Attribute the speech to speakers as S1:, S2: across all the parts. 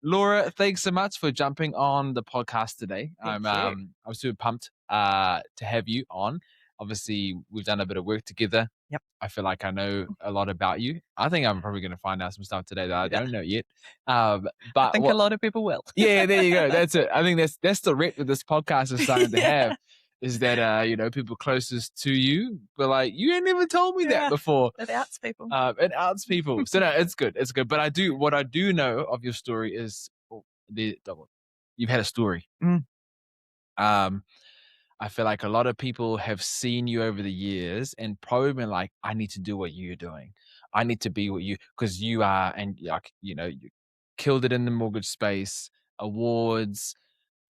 S1: Laura, thanks so much for jumping on the podcast today.
S2: Thank you.
S1: I'm super pumped to have you on. Obviously, we've done a bit of work together.
S2: Yep.
S1: I feel like I know a lot about you. I think I'm probably going to find out some stuff today that I don't know yet.
S2: I
S1: But
S2: think a lot of people will.
S1: yeah, there you go. That's it. I think that's the rep that this podcast is starting to have. Is that people closest to you, but like you ain't never told me that before.
S2: It outs people.
S1: It outs people. So no, it's good. It's good. But what I do know of your story is you've had a story. I feel like a lot of people have seen you over the years and probably been like, I need to do what you're doing. I need to be what because you are, and like, you killed it in the mortgage space, awards,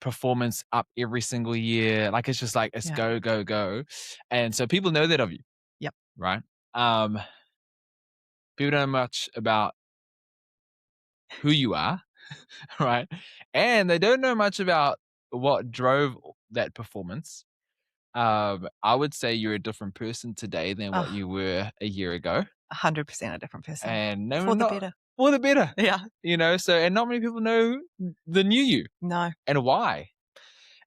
S1: performance up every single year. Like, it's just like, it's go, go, go. And so people know that of you.
S2: Yep.
S1: Right. People don't know much about who you are. Right. And they don't know much about what drove that performance. I would say you're a different person today than what you were a year ago.
S2: 100% a different person.
S1: And
S2: for the better.
S1: For the better.
S2: Yeah.
S1: And not many people know the new you.
S2: No.
S1: And why.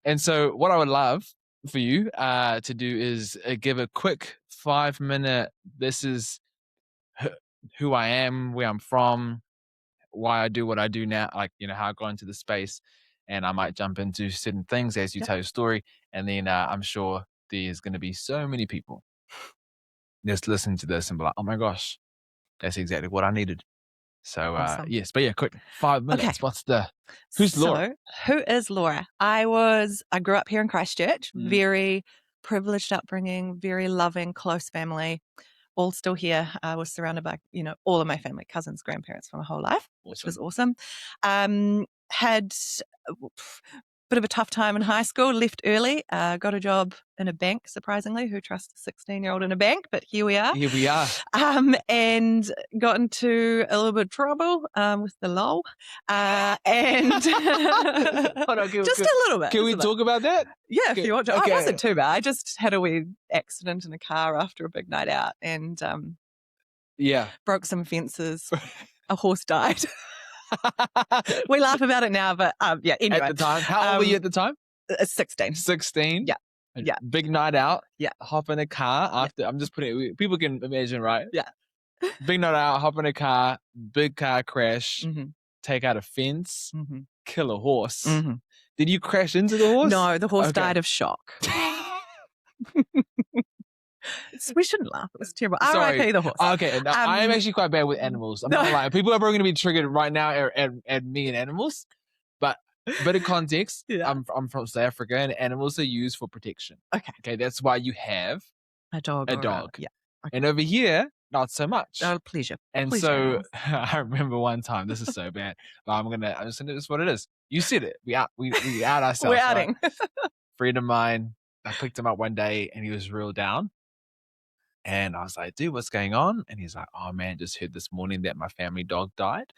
S1: And so what I would love for you to do is give a quick 5-minute, this is who I am, where I'm from, why I do what I do now, like, how I got into the space. And I might jump into certain things as you tell your story. And then I'm sure there's going to be so many people just listening to this and be like, oh my gosh, that's exactly what I needed. So,
S2: awesome.
S1: yes, but yeah, quick 5 minutes. Okay. Who's Laura?
S2: Who is Laura? I grew up here in Christchurch, very privileged upbringing, very loving, close family, all still here. I was surrounded by, all of my family, cousins, grandparents for my whole life, which was awesome. Had a bit of a tough time in high school, left early, got a job in a bank, surprisingly. Who trusts a 16-year-old in a bank? But here we are.
S1: Here we are.
S2: And got into a little bit of trouble with the law. And
S1: Hold on,
S2: just a little bit.
S1: Can we talk about that?
S2: Yeah, if you want to.
S1: Okay.
S2: I wasn't too bad. I just had a wee accident in a car after a big night out and broke some fences. A horse died. We laugh about it now, but anyway.
S1: At the time, how old were you at the time?
S2: 16.
S1: 16?
S2: Yeah.
S1: Big night out.
S2: Yeah.
S1: Hop in a car after, I'm just putting it, people can imagine, right?
S2: Yeah.
S1: Big night out, hop in a car, big car crash, take out a fence, kill a horse. Did you crash into the horse?
S2: No, the horse died of shock. We shouldn't laugh. It was terrible. R.I.P. the horse.
S1: Okay, no, I am actually quite bad with animals. I'm not lying. People are probably going to be triggered right now at me and animals. But bit of context, I'm from South Africa and animals are used for protection. Okay, that's why you have
S2: a dog.
S1: Yeah. Okay. And over here, not so much.
S2: Pleasure.
S1: And so I remember one time, this is so bad, but I'm just gonna, this is what it is. You said it. We out ourselves.
S2: We're outing.
S1: Right? Friend of mine, I picked him up one day and he was real down. And I was like, dude, what's going on? And he's like, oh man, just heard this morning that my family dog died.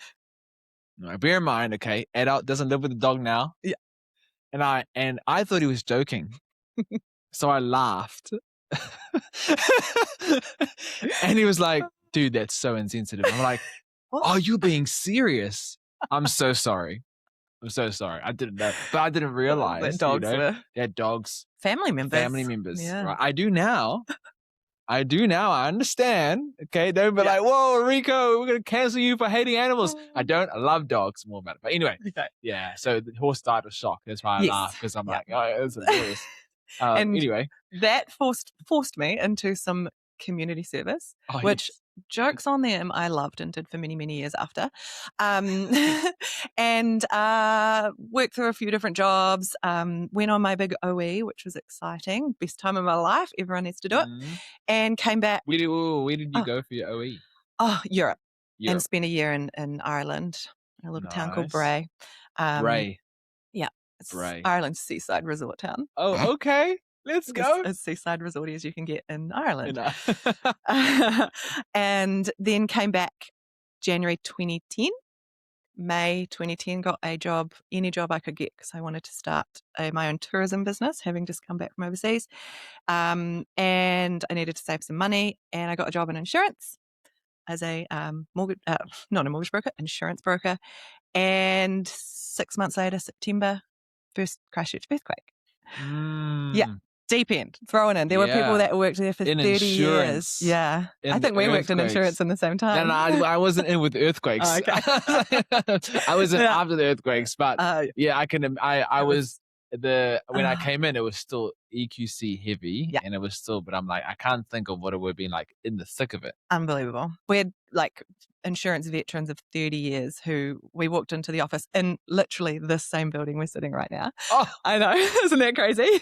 S1: Now, bear in mind, okay, adult doesn't live with the dog now.
S2: Yeah.
S1: And I thought he was joking. So I laughed. And he was like, dude, that's so insensitive. I'm like, oh, you're being serious. I'm so sorry. I'm so sorry. I didn't know. But I didn't realize
S2: that dogs were
S1: they're dogs.
S2: Family members.
S1: Yeah. Right? I do now. I understand. Okay. Don't be like, whoa, Rico, we're going to cancel you for hating animals. I don't. I love dogs more about it. But anyway. Yeah. So the horse died of shock. That's why I laugh. Because I'm like, oh, it was hilarious. Anyway.
S2: That forced me into some community service, which jokes on them I loved and did for many, many years after. And worked through a few different jobs, went on my big OE, which was exciting. Best time of my life. Everyone needs to do it. And came back.
S1: Where did you go for your OE?
S2: Oh, Europe. And spent a year in Ireland, a little town called Bray.
S1: Bray.
S2: Yeah. It's Ireland's seaside resort town.
S1: Oh, okay. Let's go.
S2: As seaside resorty as you can get in Ireland. And then came back January 2010. May 2010, got a job, any job I could get, because I wanted to start my own tourism business, having just come back from overseas. And I needed to save some money, and I got a job in insurance as a not a mortgage broker, insurance broker. And 6 months later, September, first Christchurch earthquake. Yeah. Deep end, thrown in. There were people
S1: Yeah.
S2: that worked there for
S1: In
S2: 30 years.
S1: insurance.
S2: Yeah. I
S1: In
S2: think we worked in
S1: earthquakes.
S2: insurance in the same
S1: No,
S2: time.
S1: I wasn't in with earthquakes.
S2: Oh, okay.
S1: I was in
S2: Yeah.
S1: after the earthquakes, but yeah, I was when I came in, it was still EQC heavy,
S2: Yeah.
S1: and it was still, but I'm like, I can't think of what it would have been like in the thick of it.
S2: Unbelievable. We had like insurance veterans of 30 years who we walked into the office in literally this same building we're sitting right now.
S1: Oh,
S2: I know. Isn't that crazy?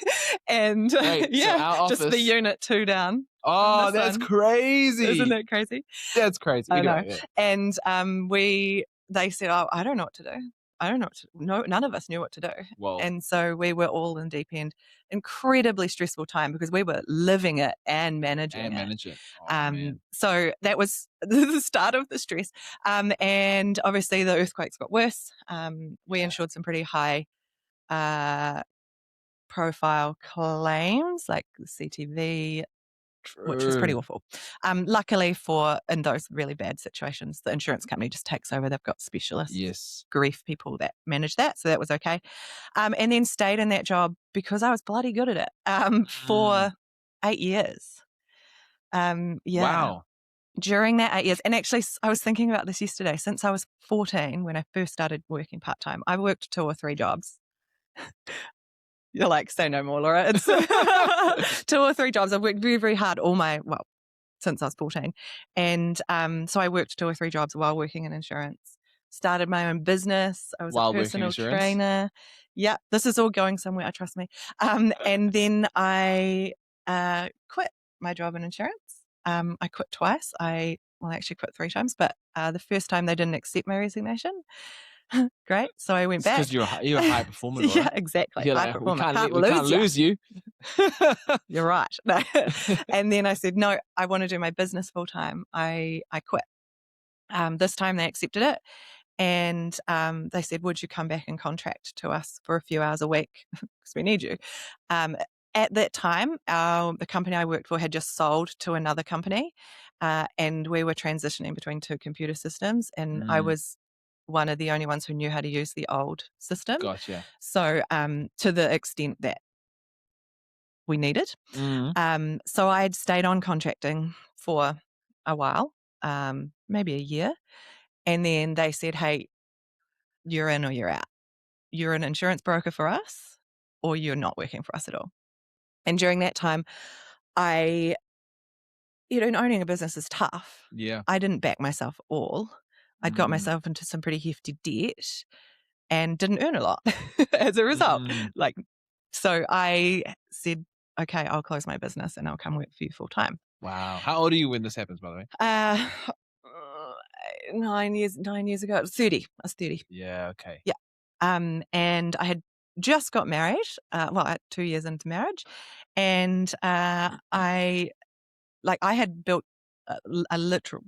S2: And
S1: wait,
S2: yeah,
S1: so our
S2: just the
S1: office.
S2: unit 2 down.
S1: Oh,
S2: this
S1: that's
S2: one.
S1: crazy.
S2: Isn't that crazy?
S1: That's crazy.
S2: I know.
S1: Anyway, yeah.
S2: And they said, oh, I don't know what to do. I don't know what to, no, none of us knew what to do.
S1: Well,
S2: And so we were all in deep end. Incredibly stressful time because we were living it and managing
S1: it. Oh, man.
S2: So that was the start of the stress. And obviously the earthquakes got worse. We insured some pretty high profile claims like CTV, which was pretty awful. Luckily in those really bad situations, the insurance company just takes over. They've got specialists, grief people that manage that. So that was okay. And then stayed in that job because I was bloody good at it for 8 years. Yeah.
S1: Wow.
S2: During that 8 years, and actually I was thinking about this yesterday, since I was 14, when I first started working part-time, I worked 2 or 3 jobs. You're like, say no more, Laura. It's 2 or 3 jobs. I've worked very, very hard since I was 14. And so I worked 2 or 3 jobs while working in insurance. Started my own business. I was a personal trainer. Yeah, this is all going somewhere, trust me. And then I quit my job in insurance. I quit twice. I actually quit 3 times, but the first time they didn't accept my resignation. Great. So I went back.
S1: Because you're a high performer, Laura.
S2: Yeah, exactly.
S1: You're
S2: high
S1: like,
S2: performer.
S1: we can't lose you.
S2: You're right. No. And then I said, no, I want to do my business full time. I quit. This time they accepted it. And they said, would you come back and contract to us for a few hours a week? Because we need you. At that time, the company I worked for had just sold to another company. And we were transitioning between 2 computer systems. And I was one of the only ones who knew how to use the old system.
S1: Gotcha.
S2: So to the extent that we needed. So I had stayed on contracting for a while, maybe a year. And then they said, hey, you're in or you're out. You're an insurance broker for us or you're not working for us at all. And during that time, owning a business is tough.
S1: Yeah.
S2: I didn't back myself all. I'd got myself into some pretty hefty debt and didn't earn a lot as a result. So I said, okay, I'll close my business and I'll come work for you full time.
S1: Wow. How old are you when this happens, by the way?
S2: 9 years ago. I was 30. I was 30.
S1: Yeah, okay.
S2: Yeah. And I had just got married, 2 years into marriage. And I had built a literal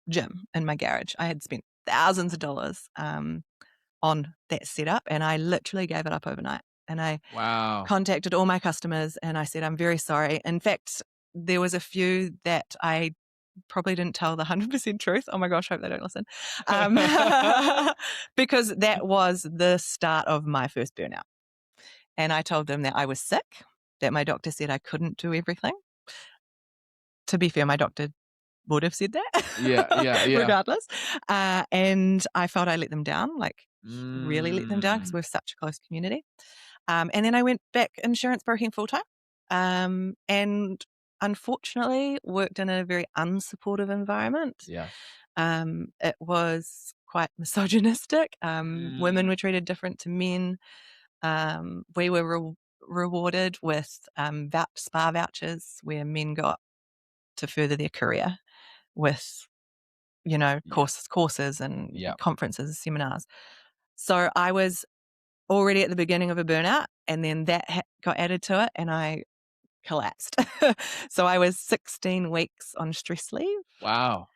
S2: gym in my garage. I had spent thousands of dollars on that setup, and I literally gave it up overnight. And I contacted all my customers and I said, I'm very sorry. In fact, there was a few that I probably didn't tell the 100% truth. Oh my gosh, I hope they don't listen. Because that was the start of my first burnout. And I told them that I was sick, that my doctor said I couldn't do everything. To be fair, my doctor would have said that.
S1: Yeah.
S2: Regardless. And I felt I let them down, really let them down because we're such a close community. And then I went back insurance broking full time. And unfortunately worked in a very unsupportive environment.
S1: Yeah.
S2: It was quite misogynistic. Women were treated different to men. We were rewarded with spa vouchers where men got to further their career with, courses and conferences, seminars. So I was already at the beginning of a burnout, and then that got added to it, and I collapsed. So I was 16 weeks on stress leave.
S1: Wow.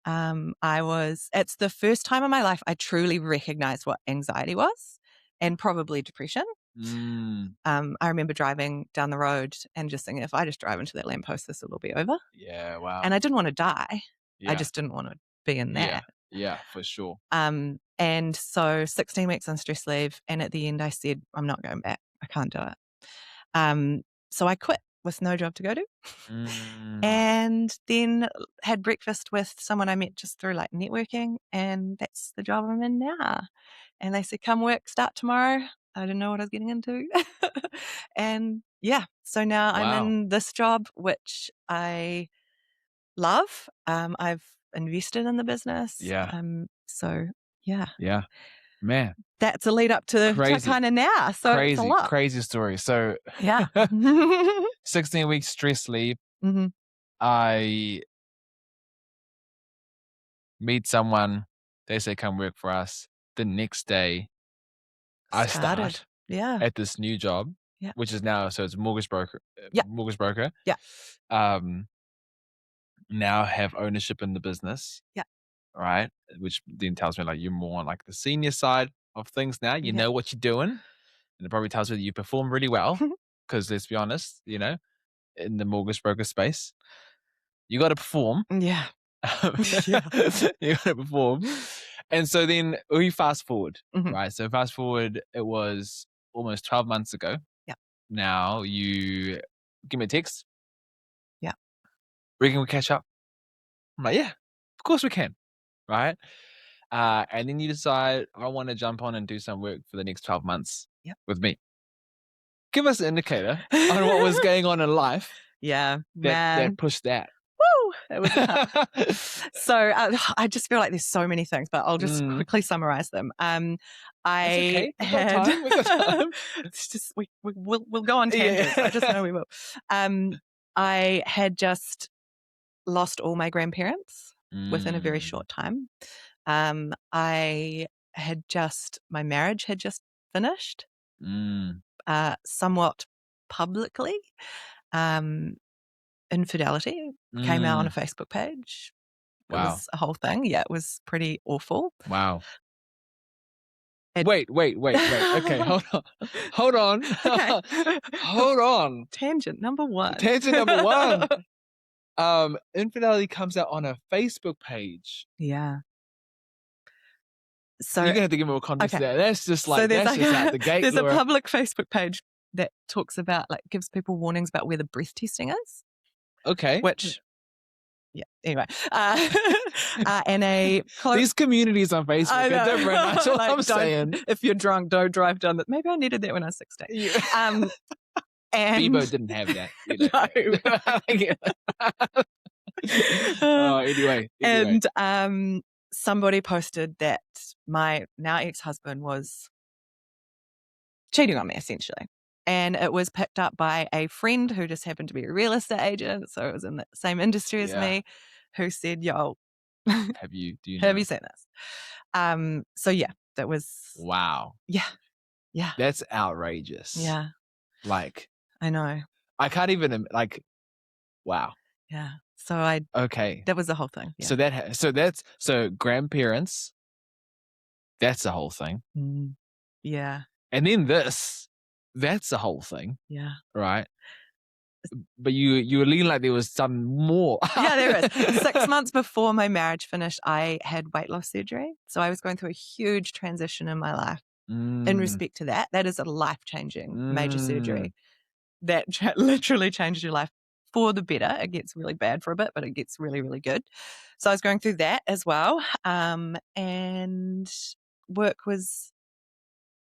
S2: It's the first time in my life I truly recognized what anxiety was and probably depression. I remember driving down the road and just thinking, if I just drive into that lamppost, this will all be over.
S1: Yeah, wow.
S2: And I didn't want to die. I just didn't want to be in that.
S1: Yeah, for sure.
S2: And so 16 weeks on stress leave. And at the end, I said, I'm not going back. I can't do it. So I quit with no job to go to. And then had breakfast with someone I met just through like networking. And that's the job I'm in now. And they said, come work, start tomorrow. I didn't know what I was getting into. And yeah, so now I'm
S1: Wow.
S2: in this job, which I love. I've invested in the business.
S1: Yeah.
S2: So yeah,
S1: Yeah. Man,
S2: that's a lead up to
S1: Crazy.
S2: kind of now. So it's a lot.
S1: Crazy story. So
S2: Yeah.
S1: 16 weeks stress leave.
S2: Mhm.
S1: I meet someone. They say, come work for us. The next day, I start
S2: Yeah.
S1: at this new job,
S2: Yeah.
S1: which is now, so it's mortgage broker.
S2: Yeah.
S1: Mortgage broker.
S2: Yeah.
S1: Now have ownership in the business.
S2: Yeah.
S1: Right. Which then tells me like you're more on like the senior side of things now. You
S2: Yeah.
S1: know what you're doing. And it probably tells me that you perform really well. Because let's be honest, you know, in the mortgage broker space, you got to perform.
S2: Yeah. Yeah.
S1: You got to perform. And so then we fast forward,
S2: Mhm.
S1: right? So fast forward, it was almost 12 months ago.
S2: Yeah.
S1: Now you give me a text.
S2: Yeah.
S1: Reckon we catch up? I'm like, yeah, of course we can. Right. And then you decide, I want to jump on and do some work for the next 12 months
S2: Yep.
S1: with me. Give us an indicator on what was going on in life
S2: Yeah,
S1: that
S2: man.
S1: pushed that.
S2: Woo! It was tough. So I just feel like there's so many things, but I'll just quickly summarize them.
S1: That's
S2: I
S1: okay. We got
S2: had
S1: time. We got time.
S2: it's just we'll go on tangents. I just know we will. I had just lost all my grandparents within a very short time. I had just my marriage had just finished, somewhat publicly. Infidelity came out on a Facebook page. It
S1: Wow.
S2: was a whole thing. Yeah, it was pretty awful.
S1: Wow. Wait. Okay, hold on.
S2: Okay.
S1: Hold on.
S2: Tangent number one.
S1: Infidelity comes out on a Facebook page.
S2: Yeah. So
S1: you're gonna have to give me more context
S2: okay.
S1: to that. That's just like
S2: so there's
S1: that's
S2: like
S1: just out the gate.
S2: there's
S1: Laura.
S2: a public Facebook page that talks about like gives people warnings about where the breath testing is.
S1: Okay.
S2: Which yeah. Anyway, and a
S1: these communities on Facebook are different. That's all
S2: like,
S1: I'm saying.
S2: If you're drunk, don't drive down that. Maybe I needed that when I was 16.
S1: Yeah.
S2: And
S1: Bebo didn't have that. No. Anyway.
S2: And somebody posted that my now ex-husband was cheating on me, essentially. And it was picked up by a friend who just happened to be a real estate agent, so it was in the same industry as me, who said, yo,
S1: have you seen this?
S2: So yeah, that was
S1: wow.
S2: Yeah.
S1: That's outrageous.
S2: Yeah.
S1: Like
S2: I know.
S1: I can't even like wow.
S2: Yeah. So
S1: okay.
S2: That was the whole thing. Yeah.
S1: So grandparents, that's the whole thing.
S2: Yeah.
S1: And then that's the whole thing.
S2: Yeah.
S1: Right. But you were leaning like there was some more.
S2: Yeah, there is. 6 months before my marriage finished, I had weight loss surgery. So I was going through a huge transition in my life in respect to that. That is a life-changing major surgery that literally changes your life for the better. It gets really bad for a bit, but it gets really, really good. So I was going through that as well. And work was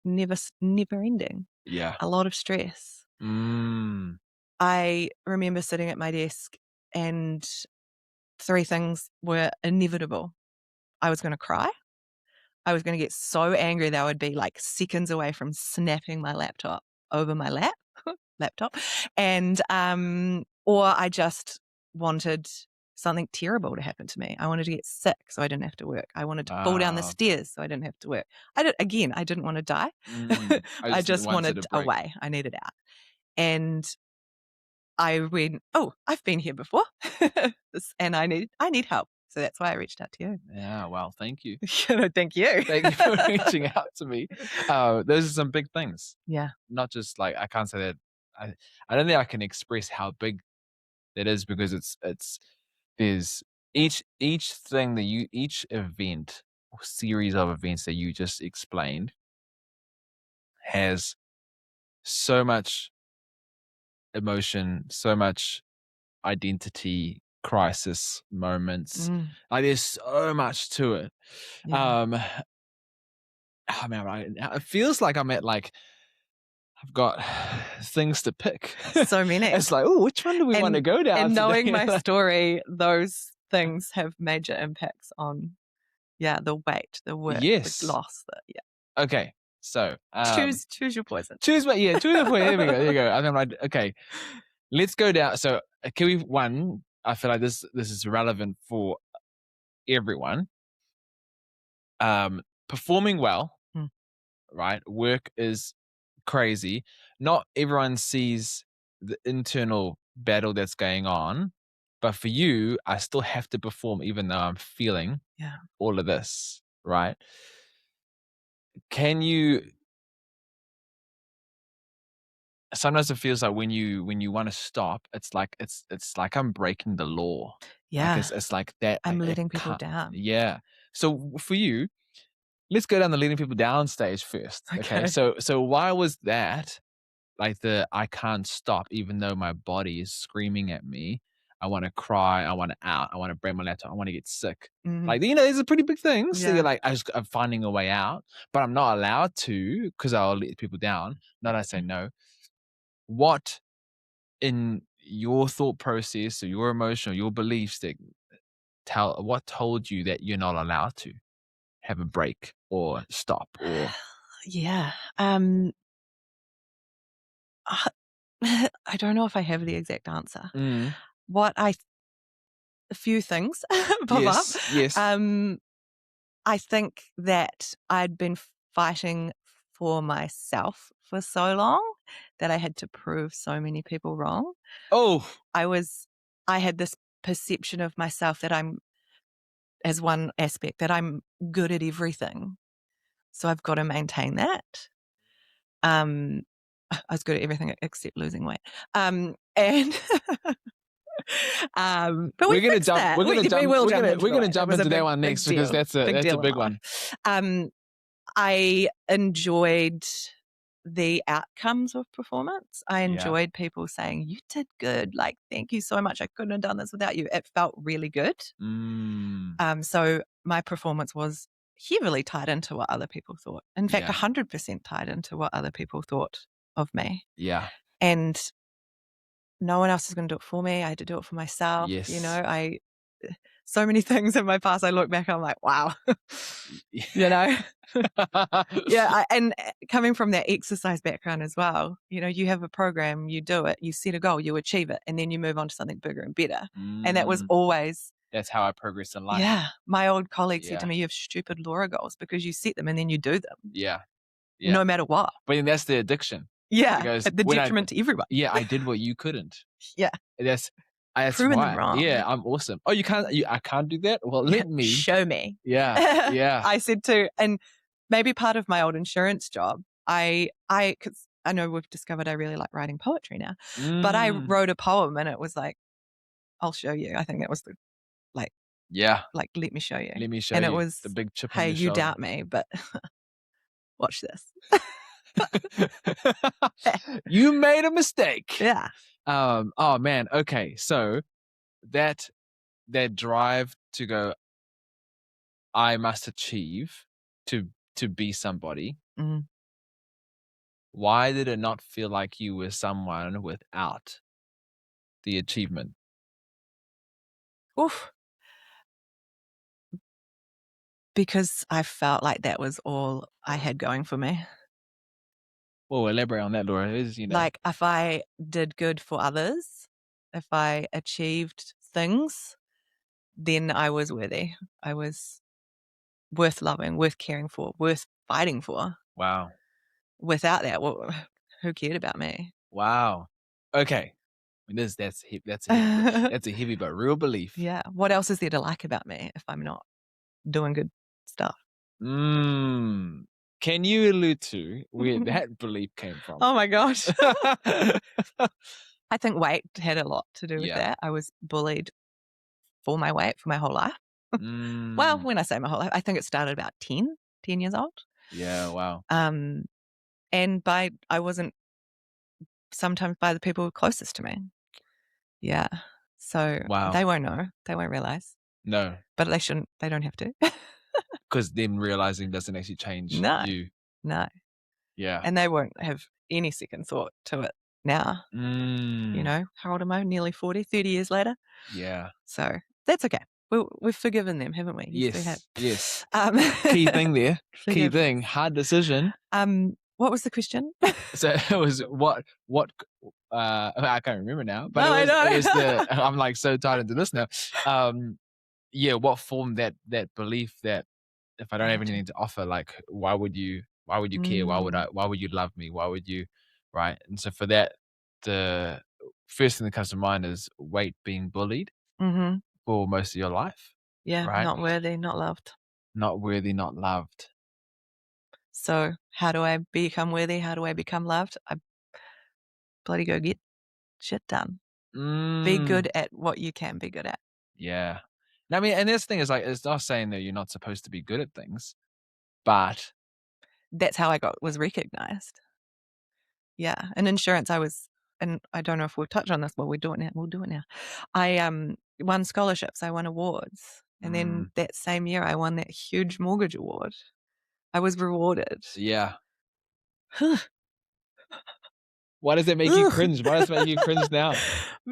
S2: never ending.
S1: Yeah.
S2: A lot of stress. I remember sitting at my desk and 3 things were inevitable. I was going to cry. I was going to get so angry that I would be like seconds away from snapping my laptop over my laptop. And, or I just wanted something terrible to happen to me. I wanted to get sick so I didn't have to work. I wanted to fall down the stairs so I didn't have to work. I didn't want to die. I just wanted away. I needed out. And I went, oh, I've been here before and I need help. So that's why I reached out to you.
S1: Yeah, well, thank you.
S2: Thank you.
S1: Thank you for reaching out to me. Those are some big things.
S2: Yeah.
S1: Not just like, I can't say that. I don't think I can express how big that is because there's each event or series of events that you just explained has so much emotion, so much identity crisis moments.
S2: Mm,
S1: Like there's so much to it.
S2: yeah.
S1: Oh man, it feels like I'm at like I've got things to pick.
S2: So many.
S1: It's like, oh, which one do we want to go down
S2: And knowing
S1: today?
S2: my story, those things have major impacts on, the weight, the work, the
S1: Yes.
S2: loss,
S1: Okay. So
S2: choose your poison.
S1: choose the point. There we go. There you go. And I'm like, okay, let's go down. So can we I feel like this is relevant for everyone. Performing well,
S2: Mm.
S1: right? Work is crazy. Not everyone sees the internal battle that's going on, but for you, I still have to perform even though I'm feeling all of this, right? Can you sometimes it feels like when you want to stop, it's like I'm breaking the law. Like
S2: Yeah.
S1: it's like that.
S2: I'm
S1: It
S2: letting people
S1: can't.
S2: down.
S1: Yeah. So for you, let's go down the leading people down stage first. Okay.
S2: Okay.
S1: So why was that like I can't stop even though my body is screaming at me? I want to cry. I want to out. I want to break my laptop. I want to get sick.
S2: Mhm.
S1: Like, these are pretty big things. So
S2: Yeah.
S1: you're like, I'm finding a way out, but I'm not allowed to because I'll let people down. Not I say no. What in your thought process or your emotion or your beliefs that what told you that you're not allowed to have a break or stop or
S2: Yeah. Uh, I don't know if I have the exact answer.
S1: Mm.
S2: What a few things pop up.
S1: Yes.
S2: I think that I'd been fighting for myself for so long that I had to prove so many people wrong.
S1: Oh,
S2: I had this perception of myself that as one aspect, that I'm good at everything. So I've got to maintain that. I was good at everything except losing weight. And but we
S1: we're gonna
S2: fixed
S1: jump.
S2: that.
S1: We're gonna jump.
S2: We will jump into
S1: We're
S2: the
S1: gonna
S2: weight. It
S1: jump
S2: was a
S1: into that
S2: big,
S1: one
S2: big
S1: next because
S2: deal.
S1: that's a
S2: deal in
S1: big
S2: my
S1: one.
S2: life. I enjoyed the outcomes of performance. I enjoyed people saying, "You did good. Like, thank you so much. I couldn't have done this without you." It felt really good. So my performance was heavily tied into what other people thought. In fact, 100% tied into what other people thought of me.
S1: Yeah.
S2: And no one else is going to do it for me. I had to do it for myself.
S1: Yes.
S2: So many things in my past, I look back, I'm like, wow, Yeah. And coming from that exercise background as well, you have a program, you do it, you set a goal, you achieve it, and then you move on to something bigger and better. And that was always,
S1: That's how I progress in life.
S2: my old colleague said to me, you have stupid Laura goals because you set them and then you do them.
S1: Yeah.
S2: No matter what.
S1: But then that's the addiction.
S2: Yeah.
S1: Because
S2: At the detriment to everyone.
S1: Yeah, I did what you couldn't.
S2: Yeah.
S1: That's
S2: Proving them
S1: right.
S2: wrong.
S1: Yeah, I'm awesome. Oh, I can't do that? Well, let me.
S2: Show me.
S1: Yeah. Yeah.
S2: I said to, and maybe part of my old insurance job, because I know we've discovered I really like writing poetry now, but I wrote a poem and it was like, I'll show you. I think that was the, like, let me show you.
S1: Let me show
S2: and
S1: you.
S2: it was,
S1: The big chip
S2: hey,
S1: on your
S2: you
S1: shoulder.
S2: doubt me, but watch this.
S1: You made a mistake.
S2: Yeah.
S1: Oh man. Okay. So that drive to go, I must achieve to be somebody.
S2: Mhm.
S1: Why did it not feel like you were someone without the achievement?
S2: Oof. Because I felt like that was all I had going for me.
S1: Well, elaborate on that, Laura.
S2: Like, if I did good for others, if I achieved things, then I was worthy. I was worth loving, worth caring for, worth fighting for.
S1: Wow.
S2: Without that, who cared about me?
S1: Wow. Okay. I mean, that's a heavy but real belief.
S2: Yeah. What else is there to like about me if I'm not doing good stuff?
S1: Can you allude to where that belief came from?
S2: Oh my gosh. I think weight had a lot to do with that. I was bullied for my weight for my whole life. Well,
S1: Mm.
S2: when I say my whole life, I think it started about 10 years old.
S1: Yeah, wow.
S2: And I wasn't sometimes by the people closest to me. Yeah. So
S1: Wow.
S2: they won't know. They won't realize.
S1: No,
S2: But they shouldn't. They don't have to.
S1: because them realizing doesn't actually change
S2: No.
S1: you.
S2: No.
S1: Yeah.
S2: And they won't have any second thought to it now.
S1: Mm.
S2: How old am I? Nearly 40, 30 years later.
S1: Yeah.
S2: So that's okay. We've forgiven them, haven't we? Yes, we have.
S1: Yes.
S2: Um,
S1: Key thing there. Key
S2: forgive.
S1: thing. Hard decision.
S2: What was the question?
S1: So it was what I can't remember now, but
S2: Oh, I know.
S1: it was the I'm like so tied into this now. Yeah, what formed that belief that if I don't have
S2: Gotcha.
S1: anything to offer, like why would you care? Why would you love me? Why would you right? And so for that, the first thing that comes to mind is weight being bullied
S2: Mm-hmm.
S1: for most of your life,
S2: Yeah,
S1: right?
S2: not worthy, not loved.
S1: Not worthy, not loved.
S2: So how do I become worthy? How do I become loved? I bloody go get shit done. Be
S1: Mm,
S2: good at what you can be good at.
S1: yeah. I mean, and this thing is like, it's not saying that you're not supposed to be good at things, but
S2: That's how I was recognized. Yeah. In insurance, and I don't know if we'll touch on this. Well, we do it now. We'll do it now. I won scholarships. I won awards. And then
S1: mm,
S2: that same year, I won that huge mortgage award. I was rewarded.
S1: yeah. Why does it make you cringe? Why does it make you cringe now?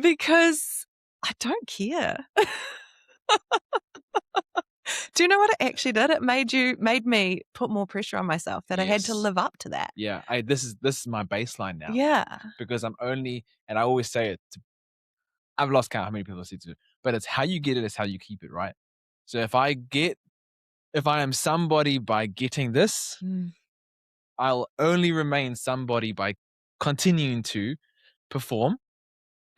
S2: Because I don't care. Do you know what it actually did? It made me put more pressure on myself that I had to
S1: Yes.
S2: live up to that.
S1: Yeah. This is my baseline now
S2: Yeah.
S1: because and I always say it. I've lost count how many people I see to, but it's how you get it is how you keep it, right? So if I am somebody by getting this,
S2: Mm.
S1: I'll only remain somebody by continuing to perform,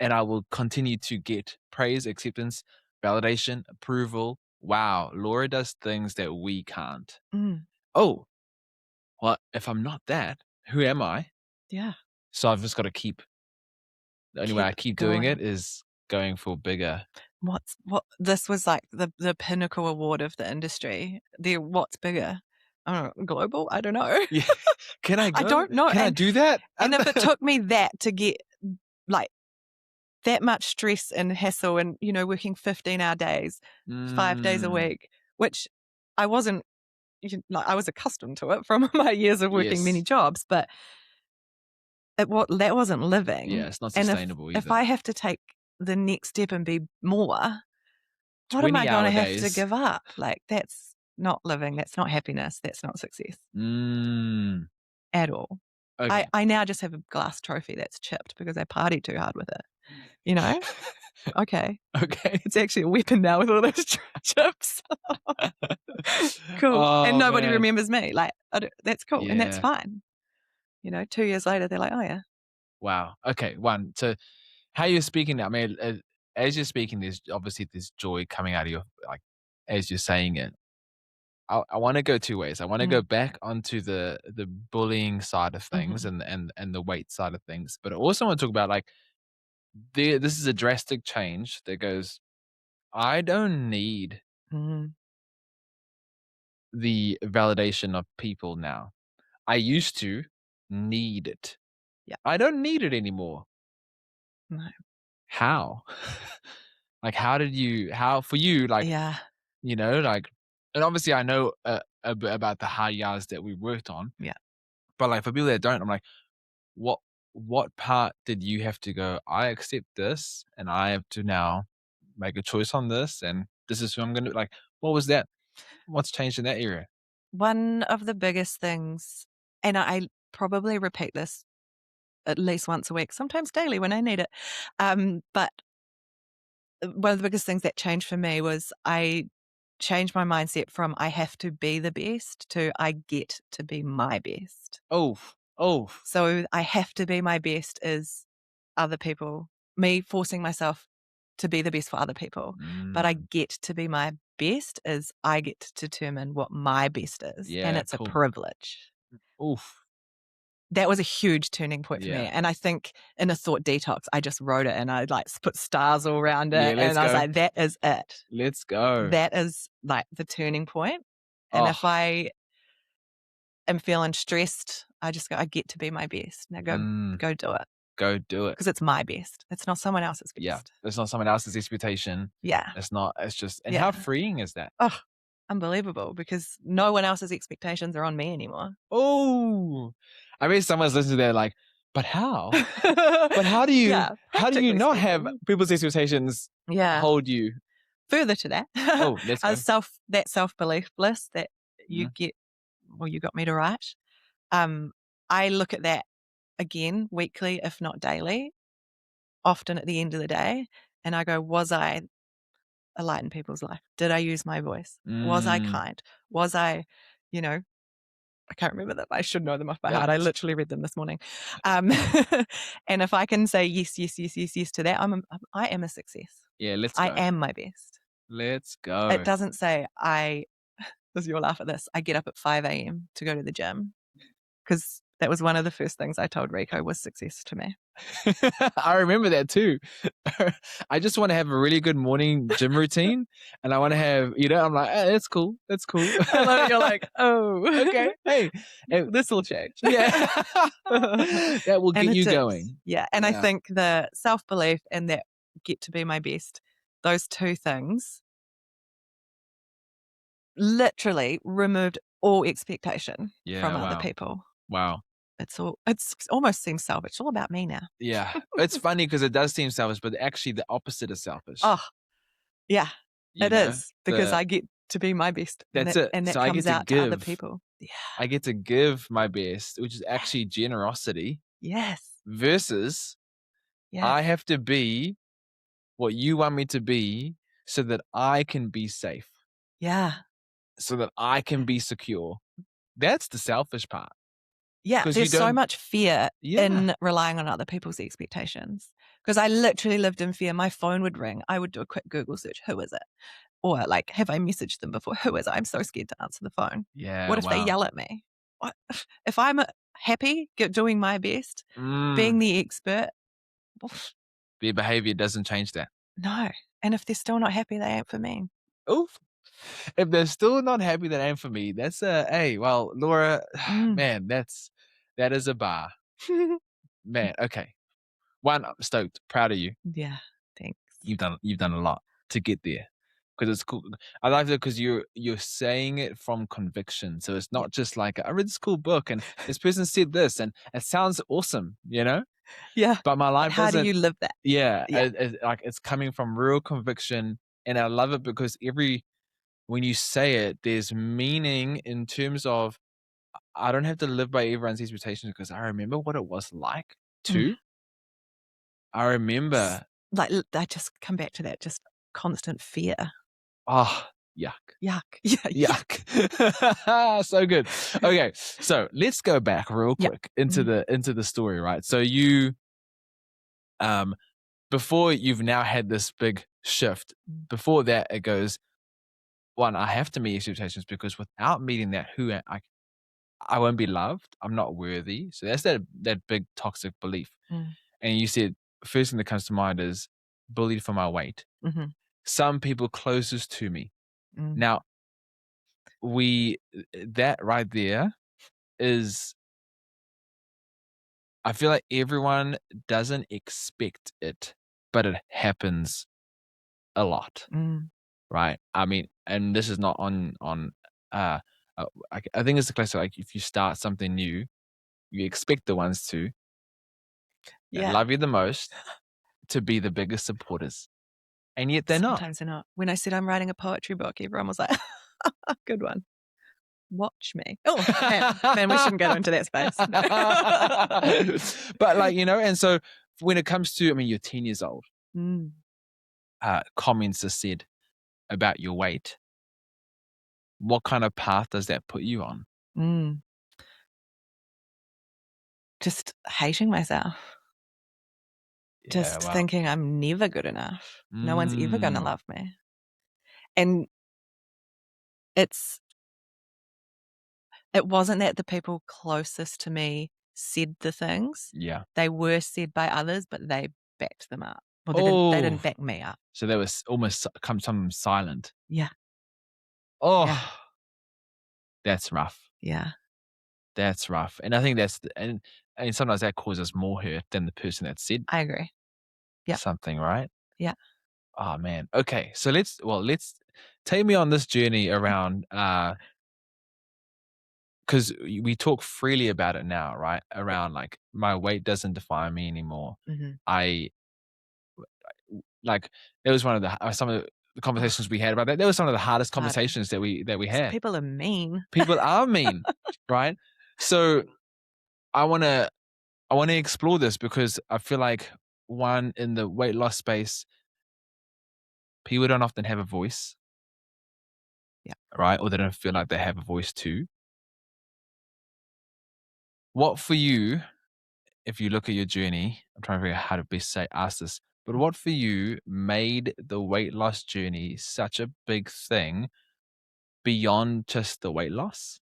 S1: and I will continue to get praise, acceptance, validation, approval. Wow, Laura does things that we can't.
S2: Mm.
S1: Oh, well, if I'm not that, who am I?
S2: Yeah.
S1: So I've just got to keep. The only way I
S2: Keep
S1: keep doing
S2: going.
S1: it is going for bigger.
S2: What this was like the pinnacle award of the industry. What's bigger? I don't know, global? I don't know.
S1: Yeah, can I
S2: I
S1: go?
S2: don't know.
S1: Can I do that?
S2: And if it took me that to get like that much stress and hassle and, working 15-hour days, 5 days a
S1: Mm,
S2: week, which I wasn't, I was accustomed to it from my years of working many
S1: yes.
S2: jobs, but that wasn't
S1: Yeah,
S2: living.
S1: it's not
S2: And
S1: sustainable
S2: if
S1: either.
S2: I have to take the next step and be more, what am I gonna
S1: 20-hour
S2: have to
S1: days.
S2: give up? Like, that's not living, that's not happiness, that's not success
S1: Mm,
S2: at all.
S1: okay.
S2: I now just have a glass trophy that's chipped because I partied too hard with it, you know? Okay.
S1: Okay.
S2: It's actually a weapon now with all those chips. Cool. And
S1: Oh,
S2: nobody
S1: man.
S2: remembers me. Like, that's cool, and that's
S1: Yeah.
S2: fine. 2 years later, they're like, "Oh, yeah."
S1: Wow. Okay, one. So how you're speaking now, I mean, as you're speaking, there's obviously this joy coming out of your like, as you're saying it. I wanna go 2 ways. I wanna go
S2: Mm.
S1: back onto the bullying side of things
S2: Mhm.
S1: and the weight side of things, but I also wanna talk about, like, this is a drastic change that goes, "I don't need
S2: Mhm.
S1: the validation of people now. I used to need it.
S2: Yeah.
S1: I don't need it anymore."
S2: No.
S1: How? Like, how for you, like,
S2: Yeah.
S1: like and obviously I know a bit about the hard yards that we worked on,
S2: Yeah.
S1: but, like, for people that don't, I'm like, what what part did you have to go, "I accept this, and I have to now make a choice on this, and this is who I'm gonna" like, what was that? What's changed in that area?
S2: One of the biggest things, and I probably repeat this at least once a week, sometimes daily when I need it. But one of the biggest things that changed for me was I changed my mindset from I have to be the best to I get to be my best.
S1: Oh, oh,
S2: So I have to be my best is other people, me forcing myself to be the best for other people. But I
S1: mm,
S2: get to be my best is I get to determine what my best is. And
S1: yeah,
S2: it's a
S1: cool.
S2: privilege.
S1: Oof.
S2: that was a huge turning point for me.
S1: Yeah.
S2: And I think in a thought detox, I just wrote it and I like put stars all around
S1: Yeah,
S2: it.
S1: let's
S2: And I was
S1: go.
S2: like, that is it.
S1: Let's go.
S2: That is like the turning point. And if
S1: Oh,
S2: I am feeling stressed, I just go, I get to be my best. Now go do it.
S1: go do it.
S2: Because it's my best. It's not someone else's best.
S1: Yeah. It's not someone else's expectation.
S2: Yeah.
S1: It's just, and
S2: Yeah.
S1: how freeing is that?
S2: Oh, unbelievable, because no one else's expectations are on me anymore.
S1: Oh, I mean, someone's listening to that like, but how? But how do you, how do you
S2: practically
S1: not have
S2: speaking.
S1: people's expectations hold you?
S2: Further to that,
S1: Oh, let's go.
S2: that self-belief bliss that you
S1: Mhm.
S2: get, well, you got me to write. I look at that again weekly, if not daily, often at the end of the day, and I go, was I a light in people's life? Did I use my voice? Was I
S1: Mm,
S2: kind? Was I, you know, I can't remember them. I should know them off by heart. I
S1: that's,
S2: literally read them this morning. And if I can say yes, yes, yes, yes, yes to that, I am a success.
S1: yeah, let's
S2: I
S1: go.
S2: am my best.
S1: Let's go.
S2: It doesn't say because you'll laugh at this, I get up at 5 a.m. to go to the gym, because that was one of the first things I told Rico was success to me.
S1: I remember that too. I just want to have a really good morning gym routine, and I want to have, I'm like, that's cool. That's cool.
S2: I love it. You're like, oh,
S1: Okay. Hey,
S2: this will change.
S1: yeah. That will
S2: And
S1: get
S2: it
S1: you
S2: does.
S1: going.
S2: Yeah. And I
S1: Yeah.
S2: think the self-belief and that get to be my best, those two things literally removed all expectation
S1: Yeah.
S2: from other
S1: Wow.
S2: people.
S1: Wow.
S2: It's almost seems selfish. It's all about me now.
S1: Yeah. It's funny because it does seem selfish, but actually the opposite is selfish.
S2: Oh, yeah,
S1: You
S2: it
S1: know,
S2: is, because I get to be my best.
S1: that's it.
S2: And that
S1: So I
S2: comes
S1: get to
S2: out to other
S1: give.
S2: people. Yeah.
S1: I get to give my best, which is actually generosity,
S2: Yes.
S1: versus
S2: Yeah.
S1: I have to be what you want me to be so that I can be safe,
S2: Yeah.
S1: so that I can be secure. That's the selfish part.
S2: Yeah.
S1: 'Cause you
S2: There's so
S1: don't
S2: much fear
S1: Yeah.
S2: in relying on other people's expectations. Because I literally lived in fear. My phone would ring. I would do a quick Google search. Who is it? Or like, have I messaged them before? Who is it? I'm so scared to answer the phone.
S1: Yeah,
S2: What if they
S1: wow.
S2: yell at me? What if I'm happy, doing my best, being
S1: Mm.
S2: the expert?
S1: Their behavior doesn't change that.
S2: No. And if they're still not happy, they ain't for me.
S1: Oof. If they're still not happy, that ain't for me. That's hey, well, Laura, man, that is a bar. Man, okay. One, I'm stoked, proud of you.
S2: Yeah. Thanks.
S1: You've done a lot to get there. Because it's cool. I like that because you're saying it from conviction. So it's not just like, I read this cool book and this person said this and it sounds awesome,
S2: Yeah.
S1: But my
S2: But
S1: life
S2: how do
S1: doesn't.
S2: you live that?
S1: Yeah,
S2: Yeah.
S1: like it's coming from real conviction, and I love it because when you say it, there's meaning in terms of I don't have to live by everyone's expectations because I remember what it was like
S2: Mm.
S1: too. I remember,
S2: Like, I just come back to that, just constant fear.
S1: oh, yuck.
S2: Yuck. Yeah.
S1: Yuck. So good. Okay, so let's go back real
S2: Yeah.
S1: quick into the story, right? So you before you've now had this big shift, before that it goes, one, I have to meet expectations because without meeting that, I won't be loved. I'm not worthy. So that's that big toxic belief.
S2: Mm.
S1: And you said first thing that comes to mind is bullied for my weight.
S2: Mm-hmm.
S1: Some people closest to me.
S2: Mm.
S1: Now that right there is, I feel like everyone doesn't expect it, but it happens a lot,
S2: Mm.
S1: right? I mean, and this is not on uh, I think it's the classic, like if you start something new, you expect the ones that
S2: Yeah.
S1: love you the most to be the biggest supporters, and yet they're not.
S2: Sometimes they're not. When I said I'm writing a poetry book, everyone was like, good one. Watch me. Oh, man, we shouldn't go into that space. No.
S1: But like, and so when it comes to, I mean, you're 10 years old,
S2: Mm.
S1: comments are said about your weight. What kind of path does that put you on?
S2: Mm. Just hating myself.
S1: Yeah,
S2: Just
S1: wow.
S2: thinking I'm never good enough. No one's ever going to
S1: Mm.
S2: love me. And it wasn't that the people closest to me said the things.
S1: Yeah.
S2: They were said by others, but they backed them up. Well, they
S1: Oh,
S2: didn't back me up.
S1: so there was almost some silent.
S2: Yeah.
S1: Oh,
S2: Yeah.
S1: that's rough.
S2: Yeah.
S1: That's rough. And I think and sometimes that causes more hurt than the person that said
S2: I agree. Yeah.
S1: something, right?
S2: Yeah.
S1: Oh man. Okay. So let's take me on this journey around because we talk freely about it now, right?
S2: Yeah.
S1: Around like my weight doesn't define me anymore.
S2: Mm-hmm.
S1: I like it was one of the some of the
S2: Oh,
S1: conversations we had about that. That was some of the hardest
S2: harder.
S1: conversations that we had.
S2: People are mean.
S1: People are mean, right? So I wanna explore this because I feel like one in the weight loss space, people don't often have a voice,
S2: Yeah.
S1: right? Or they don't feel like they have a voice too. What for you, if you look at your journey, I'm trying to figure out how to best ask this, but what for you made the weight loss journey such a big thing beyond just the weight loss?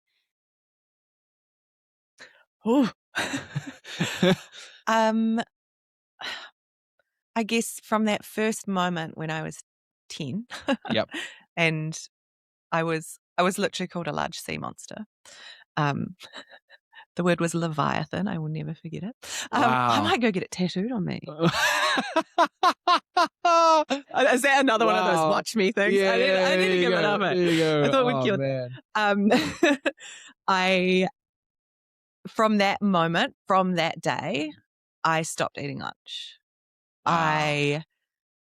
S2: Ooh. um, I guess from that first moment when I was 10
S1: Yep.
S2: and I was literally called a large sea monster. Um, the word was Leviathan. I will never forget it. I
S1: Wow.
S2: might go get it tattooed on me. Is that another one of those
S1: Wow.
S2: watch me things?
S1: Yeah,
S2: I
S1: yeah,
S2: need
S1: there
S2: to
S1: you
S2: give it
S1: go.
S2: up.
S1: There you
S2: I
S1: go.
S2: thought we'd
S1: Oh,
S2: kill.
S1: man.
S2: I from that moment, from that day, I stopped eating lunch.
S1: Wow.
S2: I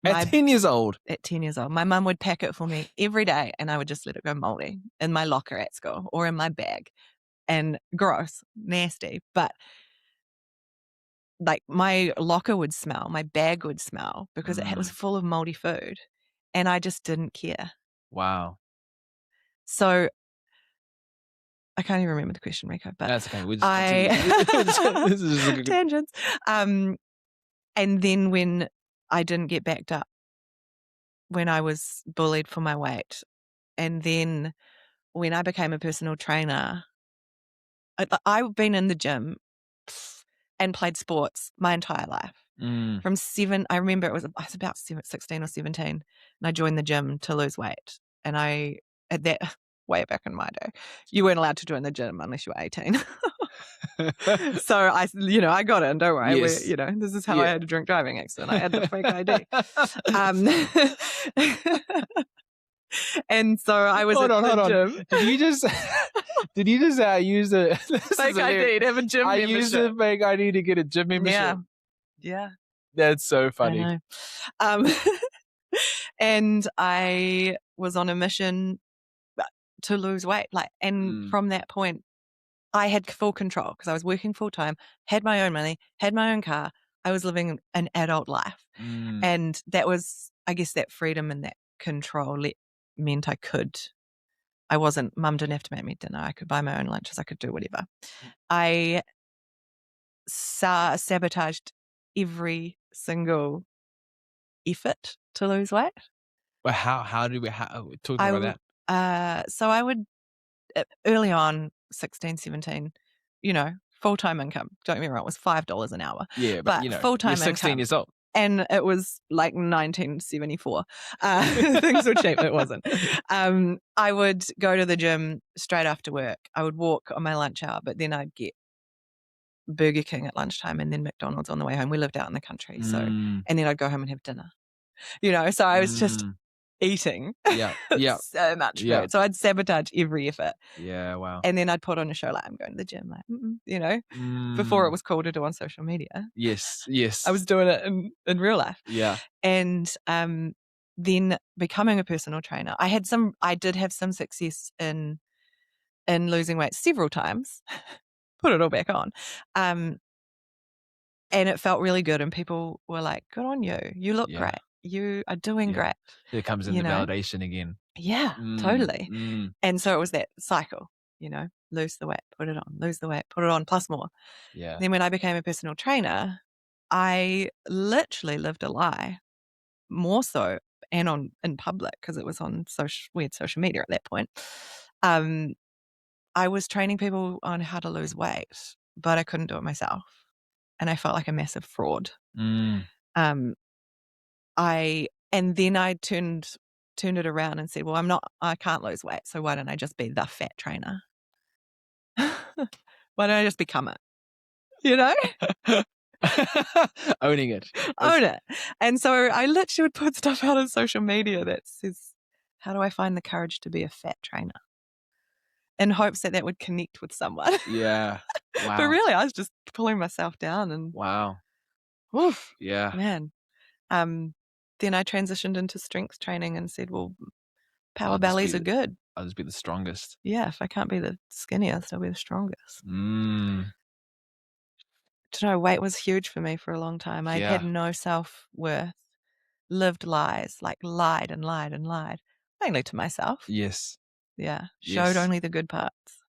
S1: At
S2: my
S1: 10 years old?
S2: At 10 years old, my mum would pack it for me every day, and I would just let it go moldy in my locker at school or in my bag. And gross, nasty, but like my locker would smell, my bag would smell because it was
S1: Mm.
S2: full of moldy food, and I just didn't care.
S1: Wow.
S2: So I can't even remember the question, Rico, but
S1: That's okay. We'll just continue.
S2: I
S1: This is just a good.
S2: tangents. And then when I didn't get backed up, when I was bullied for my weight, and then when I became a personal trainer, I've been in the gym and played sports my entire life.
S1: Mm.
S2: From 7, I remember I was about 16 or 17, and I joined the gym to lose weight. And at that, way back in my day, you weren't allowed to join the gym unless you were 18. So I got in, don't worry.
S1: Yes.
S2: This is how I
S1: Yeah.
S2: had a drink driving accident. I had the fake ID. Um, and so I was
S1: Hold
S2: at
S1: on,
S2: the
S1: hold on.
S2: gym.
S1: Did you just use the
S2: Fake ID to have a gym
S1: I used the
S2: membership.
S1: fake ID to get a gym membership?
S2: Yeah.
S1: That's so
S2: I
S1: funny.
S2: know. And I was on a mission to lose weight. And
S1: Mm.
S2: from that point, I had full control because I was working full time, had my own money, had my own car. I was living an adult life.
S1: Mm.
S2: And that was, I guess, that freedom and that control meant mum didn't have to make me dinner. I could buy my own lunches. I could do whatever. I sabotaged every single effort to lose weight.
S1: But how do we talk about that?
S2: So I would, early on, 16, 17, full-time income. Don't get me wrong, it was $5 an hour.
S1: Yeah, but
S2: But
S1: you're
S2: full-time
S1: 16
S2: income.
S1: years old.
S2: And it was like 1974. Things were cheap. It wasn't. I would go to the gym straight after work. I would walk on my lunch hour, but then I'd get Burger King at lunchtime and then McDonald's on the way home. We lived out in the country.
S1: Mm.
S2: And then I'd go home and have dinner. So I was just eating
S1: Yeah. Yeah.
S2: so much
S1: Yeah.
S2: food. So I'd sabotage every effort.
S1: Yeah, wow.
S2: And then I'd put on a show like I'm going to the gym, before it was cool to do on social media.
S1: Yes, yes.
S2: I was doing it in real life.
S1: Yeah.
S2: And then becoming a personal trainer, I did have some success in losing weight several times, put it all back on. And it felt really good. And people were like, good on you. You look
S1: Yeah.
S2: great. You are doing
S1: Yeah.
S2: great.
S1: Here comes in the validation again.
S2: Yeah, totally.
S1: Mm.
S2: And so it was that cycle, lose the weight, put it on, lose the weight, put it on, plus more.
S1: Yeah.
S2: Then when I became a personal trainer, I literally lived a lie, more so, and in public, because it was on we had social media at that point. I was training people on how to lose weight but I couldn't do it myself. And I felt like a massive fraud.
S1: Mm.
S2: And then I turned it around and said, well, I can't lose weight. So why don't I just be the fat trainer? Why don't I just become it? You know?
S1: Owning it.
S2: Own it. And so I literally would put stuff out on social media that says, how do I find the courage to be a fat trainer? In hopes that would connect with someone.
S1: Yeah. Wow.
S2: But really, I was just pulling myself down and
S1: wow.
S2: oof,
S1: Yeah.
S2: man. Then I transitioned into strength training and said, well, power
S1: I'll just
S2: bellies
S1: be
S2: are good.
S1: I'll just be the strongest.
S2: Yeah, if I can't be the skinniest, I'll be the strongest.
S1: Mm.
S2: Do you know, weight was huge for me for a long time. I had
S1: Yeah.
S2: no self-worth, lived lies, like lied and lied and lied, mainly to myself.
S1: Yes.
S2: Yeah, showed
S1: Yes.
S2: only the good parts,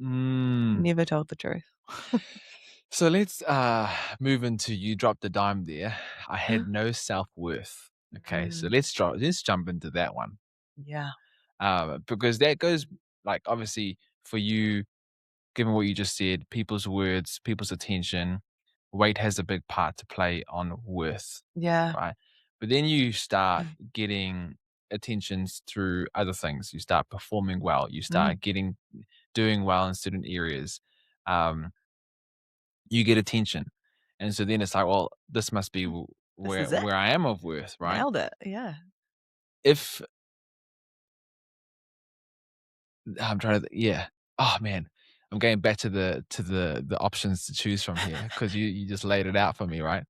S1: Mm.
S2: never told the truth.
S1: So let's move into you dropped the dime there. I had no self-worth. Okay, so let's jump into that one.
S2: Yeah.
S1: Because that goes like obviously for you, given what you just said, people's words, people's attention, weight has a big part to play on worth,
S2: Yeah.
S1: right? But then you start getting attentions through other things. You start performing well. You start doing well in certain areas. Um, you get attention. And so then it's like, well, this must be
S2: This is it.
S1: where I am of worth, right?
S2: Nailed it. Yeah.
S1: If I'm trying to, yeah. Oh man, I'm going back to the options to choose from here because you just laid it out for me, right?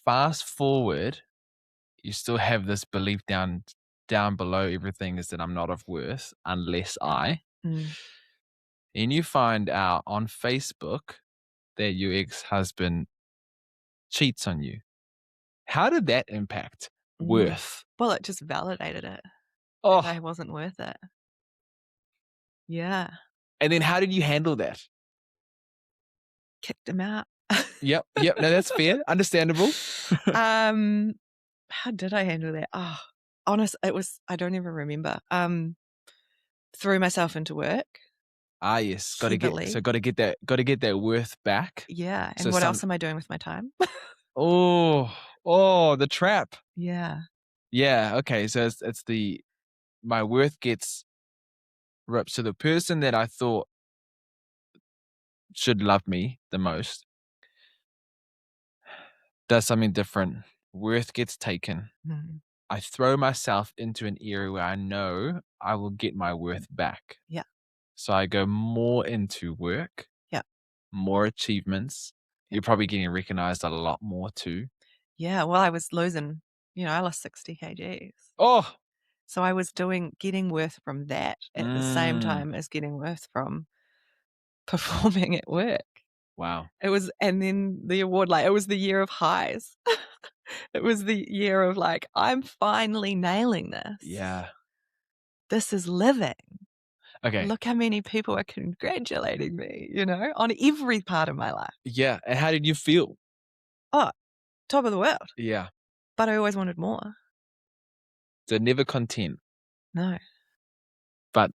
S1: Fast forward, you still have this belief down below everything is that I'm not of worth unless I,
S2: Mm.
S1: and you find out on Facebook that your ex-husband cheats on you. How did that impact worth?
S2: Well, it just validated it. That I
S1: Oh,
S2: wasn't worth it. Yeah.
S1: and then how did you handle that?
S2: Kicked him out.
S1: Yep, yep. No, that's fair, understandable.
S2: How did I handle that? Oh, I don't even remember. Threw myself into work.
S1: Ah, yes.
S2: Heavily.
S1: Got to get that worth back.
S2: Yeah.
S1: So
S2: And what else am I doing with my time?
S1: the trap.
S2: Yeah.
S1: Yeah. Okay. So it's my worth gets ripped. So the person that I thought should love me the most does something different. Worth gets taken.
S2: Mm.
S1: I throw myself into an area where I know I will get my worth back.
S2: Yeah.
S1: So I go more into work.
S2: Yeah.
S1: More achievements.
S2: Yeah.
S1: You're probably getting recognized a lot more too.
S2: Yeah. Well, I was losing, I lost 60 kgs.
S1: Oh,
S2: So I was getting worth from that at the same time as getting worth from performing at work.
S1: wow.
S2: And then the award, like, it was the year of highs. It was the year of like, I'm finally nailing this.
S1: Yeah.
S2: This is living.
S1: Okay.
S2: Look how many people are congratulating me, on every part of my life.
S1: Yeah. And how did you feel?
S2: Oh, top of the world.
S1: Yeah.
S2: But I always wanted more.
S1: So never content.
S2: No.
S1: But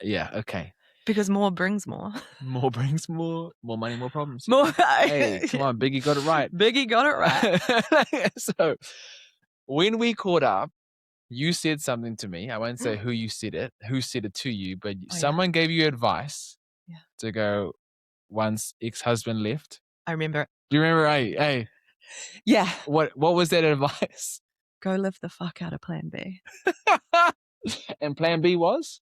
S1: yeah, okay.
S2: Because more brings more.
S1: More brings more money, more problems.
S2: More.
S1: Hey, come on, Biggie got it right.
S2: Biggie got it right.
S1: So when we caught up, you said something to me. I won't say who said it to you, but someone gave you advice to go once ex-husband left.
S2: I remember it.
S1: Do you remember? Hey.
S2: Yeah.
S1: What was that advice?
S2: Go live the fuck out of plan B.
S1: And plan B was?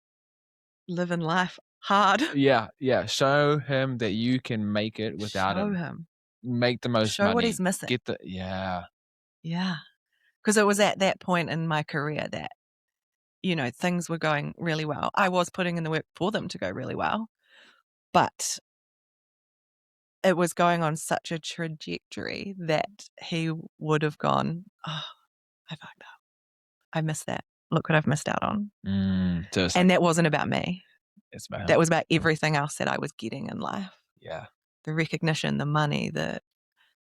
S2: Living life hard.
S1: Yeah. Show him that you can make it without him.
S2: Show him.
S1: Make the most money.
S2: Show what he's missing.
S1: Yeah.
S2: Yeah. Because it was at that point in my career that, things were going really well. I was putting in the work for them to go really well, but it was going on such a trajectory that he would have gone, oh, I fucked up. I missed that. Look what I've missed out on. And that wasn't about me.
S1: It's about him.
S2: That was about everything else that I was getting in life.
S1: Yeah.
S2: The recognition, the money,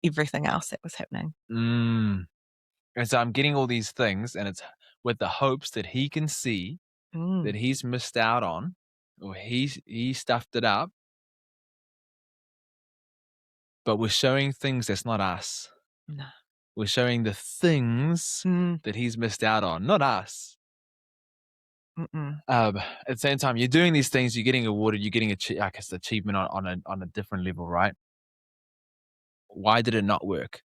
S2: everything else that was happening.
S1: And so I'm getting all these things, and it's with the hopes that he can see that he's missed out on, or he stuffed it up, but we're showing things that's not us.
S2: No.
S1: We're showing the things that he's missed out on, not us. At the same time, you're doing these things, you're getting awarded, you're getting achievement on a different level, right? Why did it not work?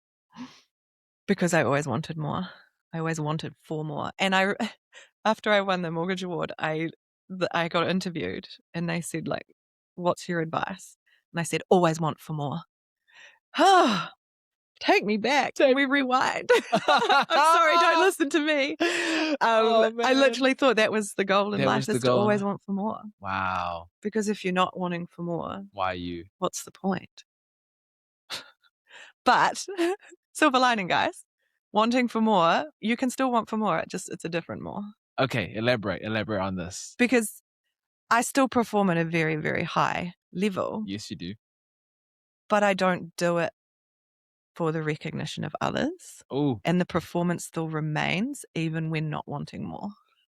S2: Because I always wanted more. I always wanted for more. And after I won the mortgage award, I got interviewed and they said, like, what's your advice? And I said, always want for more. Take me back. Can we rewind? I'm sorry, don't listen to me.
S1: Oh,
S2: I
S1: man.
S2: literally thought that was the goal in
S1: That
S2: life,
S1: was the
S2: is to
S1: goal.
S2: always want for more.
S1: Wow.
S2: Because if you're not wanting for more,
S1: Why you?
S2: what's the point? But silver lining, guys. Wanting for more, you can still want for more. It's a different more.
S1: Okay, elaborate on this.
S2: Because I still perform at a very, very high level,
S1: Yes, you do.
S2: but I don't do it for the recognition of others.
S1: Oh,
S2: And the performance still remains even when not wanting more.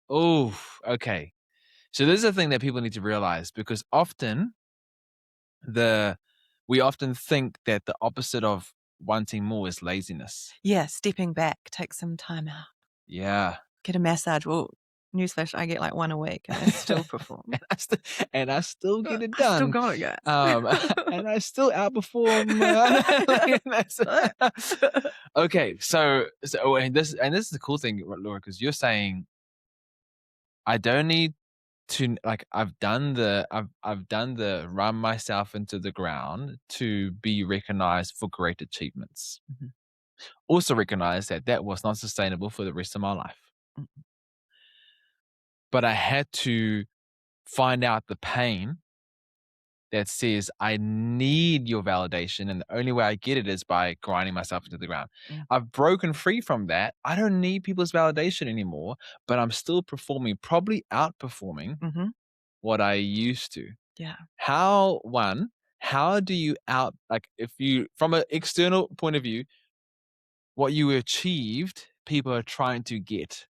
S1: oh, okay. So this is a thing that people need to realize, because often we often think that the opposite of wanting more is laziness.
S2: Yeah, stepping back, take some time out,
S1: Yeah.
S2: get a massage. Well, newsflash, I get like one a week and I still perform.
S1: and I still get it
S2: I still
S1: done.
S2: got it, guys.
S1: And I still outperform. Okay, so and this is the cool thing, Laura, because you're saying I don't need to, like, I've done the run myself into the ground to be recognized for great achievements. Also recognize that was not sustainable for the rest of my life. But I had to find out the pain that says I need your validation, and the only way I get it is by grinding myself into the ground. I've broken free from that. I don't need people's validation anymore, but I'm still performing, probably outperforming what I used to.
S2: Yeah.
S1: How do you if you, from an external point of view, what you achieved, people are trying to get,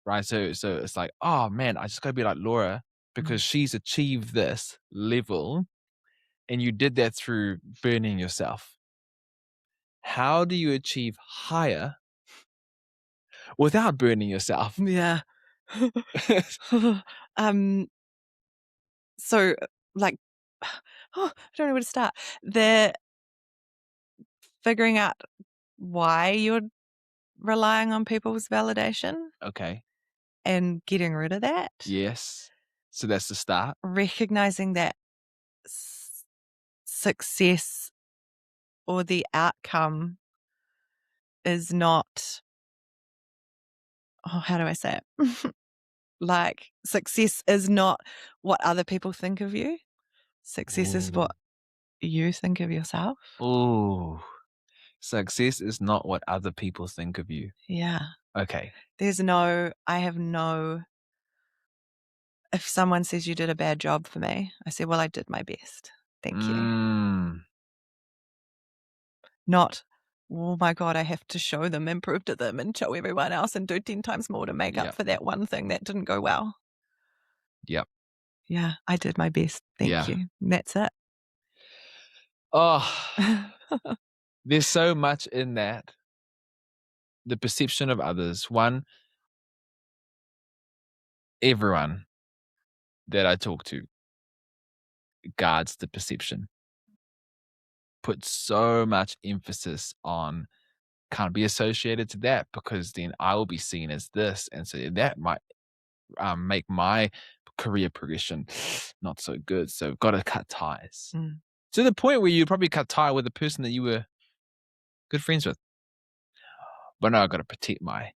S1: right? So it's like, oh man, I just gotta be like Laura because she's achieved this level, and you did that through burning yourself. How do you achieve higher without burning yourself?
S2: Yeah. So, like, I don't know where to start. They're figuring out why you're relying on people's validation
S1: Okay.
S2: and getting rid of that.
S1: Yes. So that's the start.
S2: Recognizing that success or the outcome is not, how do I say it? Like, success is not what other people think of you. Success is what you think of yourself.
S1: Oh, success is not what other people think of you.
S2: Yeah.
S1: Okay.
S2: If someone says you did a bad job for me, I say, well, I did my best. Thank you. Not, oh my God, I have to show them and prove to them and show everyone else and do 10 times more to make up for that one thing that didn't go well.
S1: Yep.
S2: Yeah, I did my best. Thank you. And that's it.
S1: Oh, there's so much in that. The perception of others. One, everyone that I talk to guards the perception. Put so much emphasis on can't be associated to that because then I will be seen as this. And so that might make my career progression not so good. So got to cut ties. To the point where you'd probably cut tie with the person that you were good friends with. But no, I've got to protect my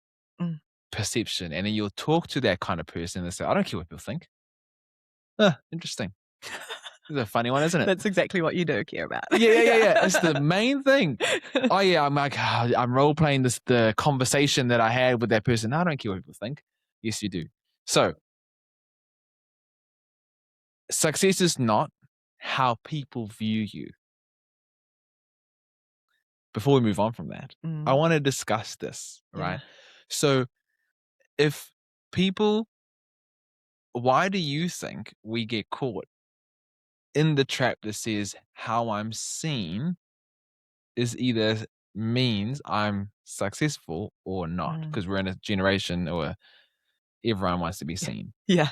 S1: perception. And then you'll talk to that kind of person and say, I don't care what people think. Interesting. This is a funny one, isn't it?
S2: That's exactly what you do care about.
S1: Yeah. It's the main thing. Oh yeah, I'm like, I'm role playing the conversation that I had with that person. No, I don't care what people think. Yes, you do. So success is not how people view you. Before we move on from that, I want to discuss this, right?
S2: Yeah.
S1: So if people, why do you think we get caught in the trap that says how I'm seen is either means I'm successful or not, because we're in a generation where everyone wants to be seen.
S2: Yeah.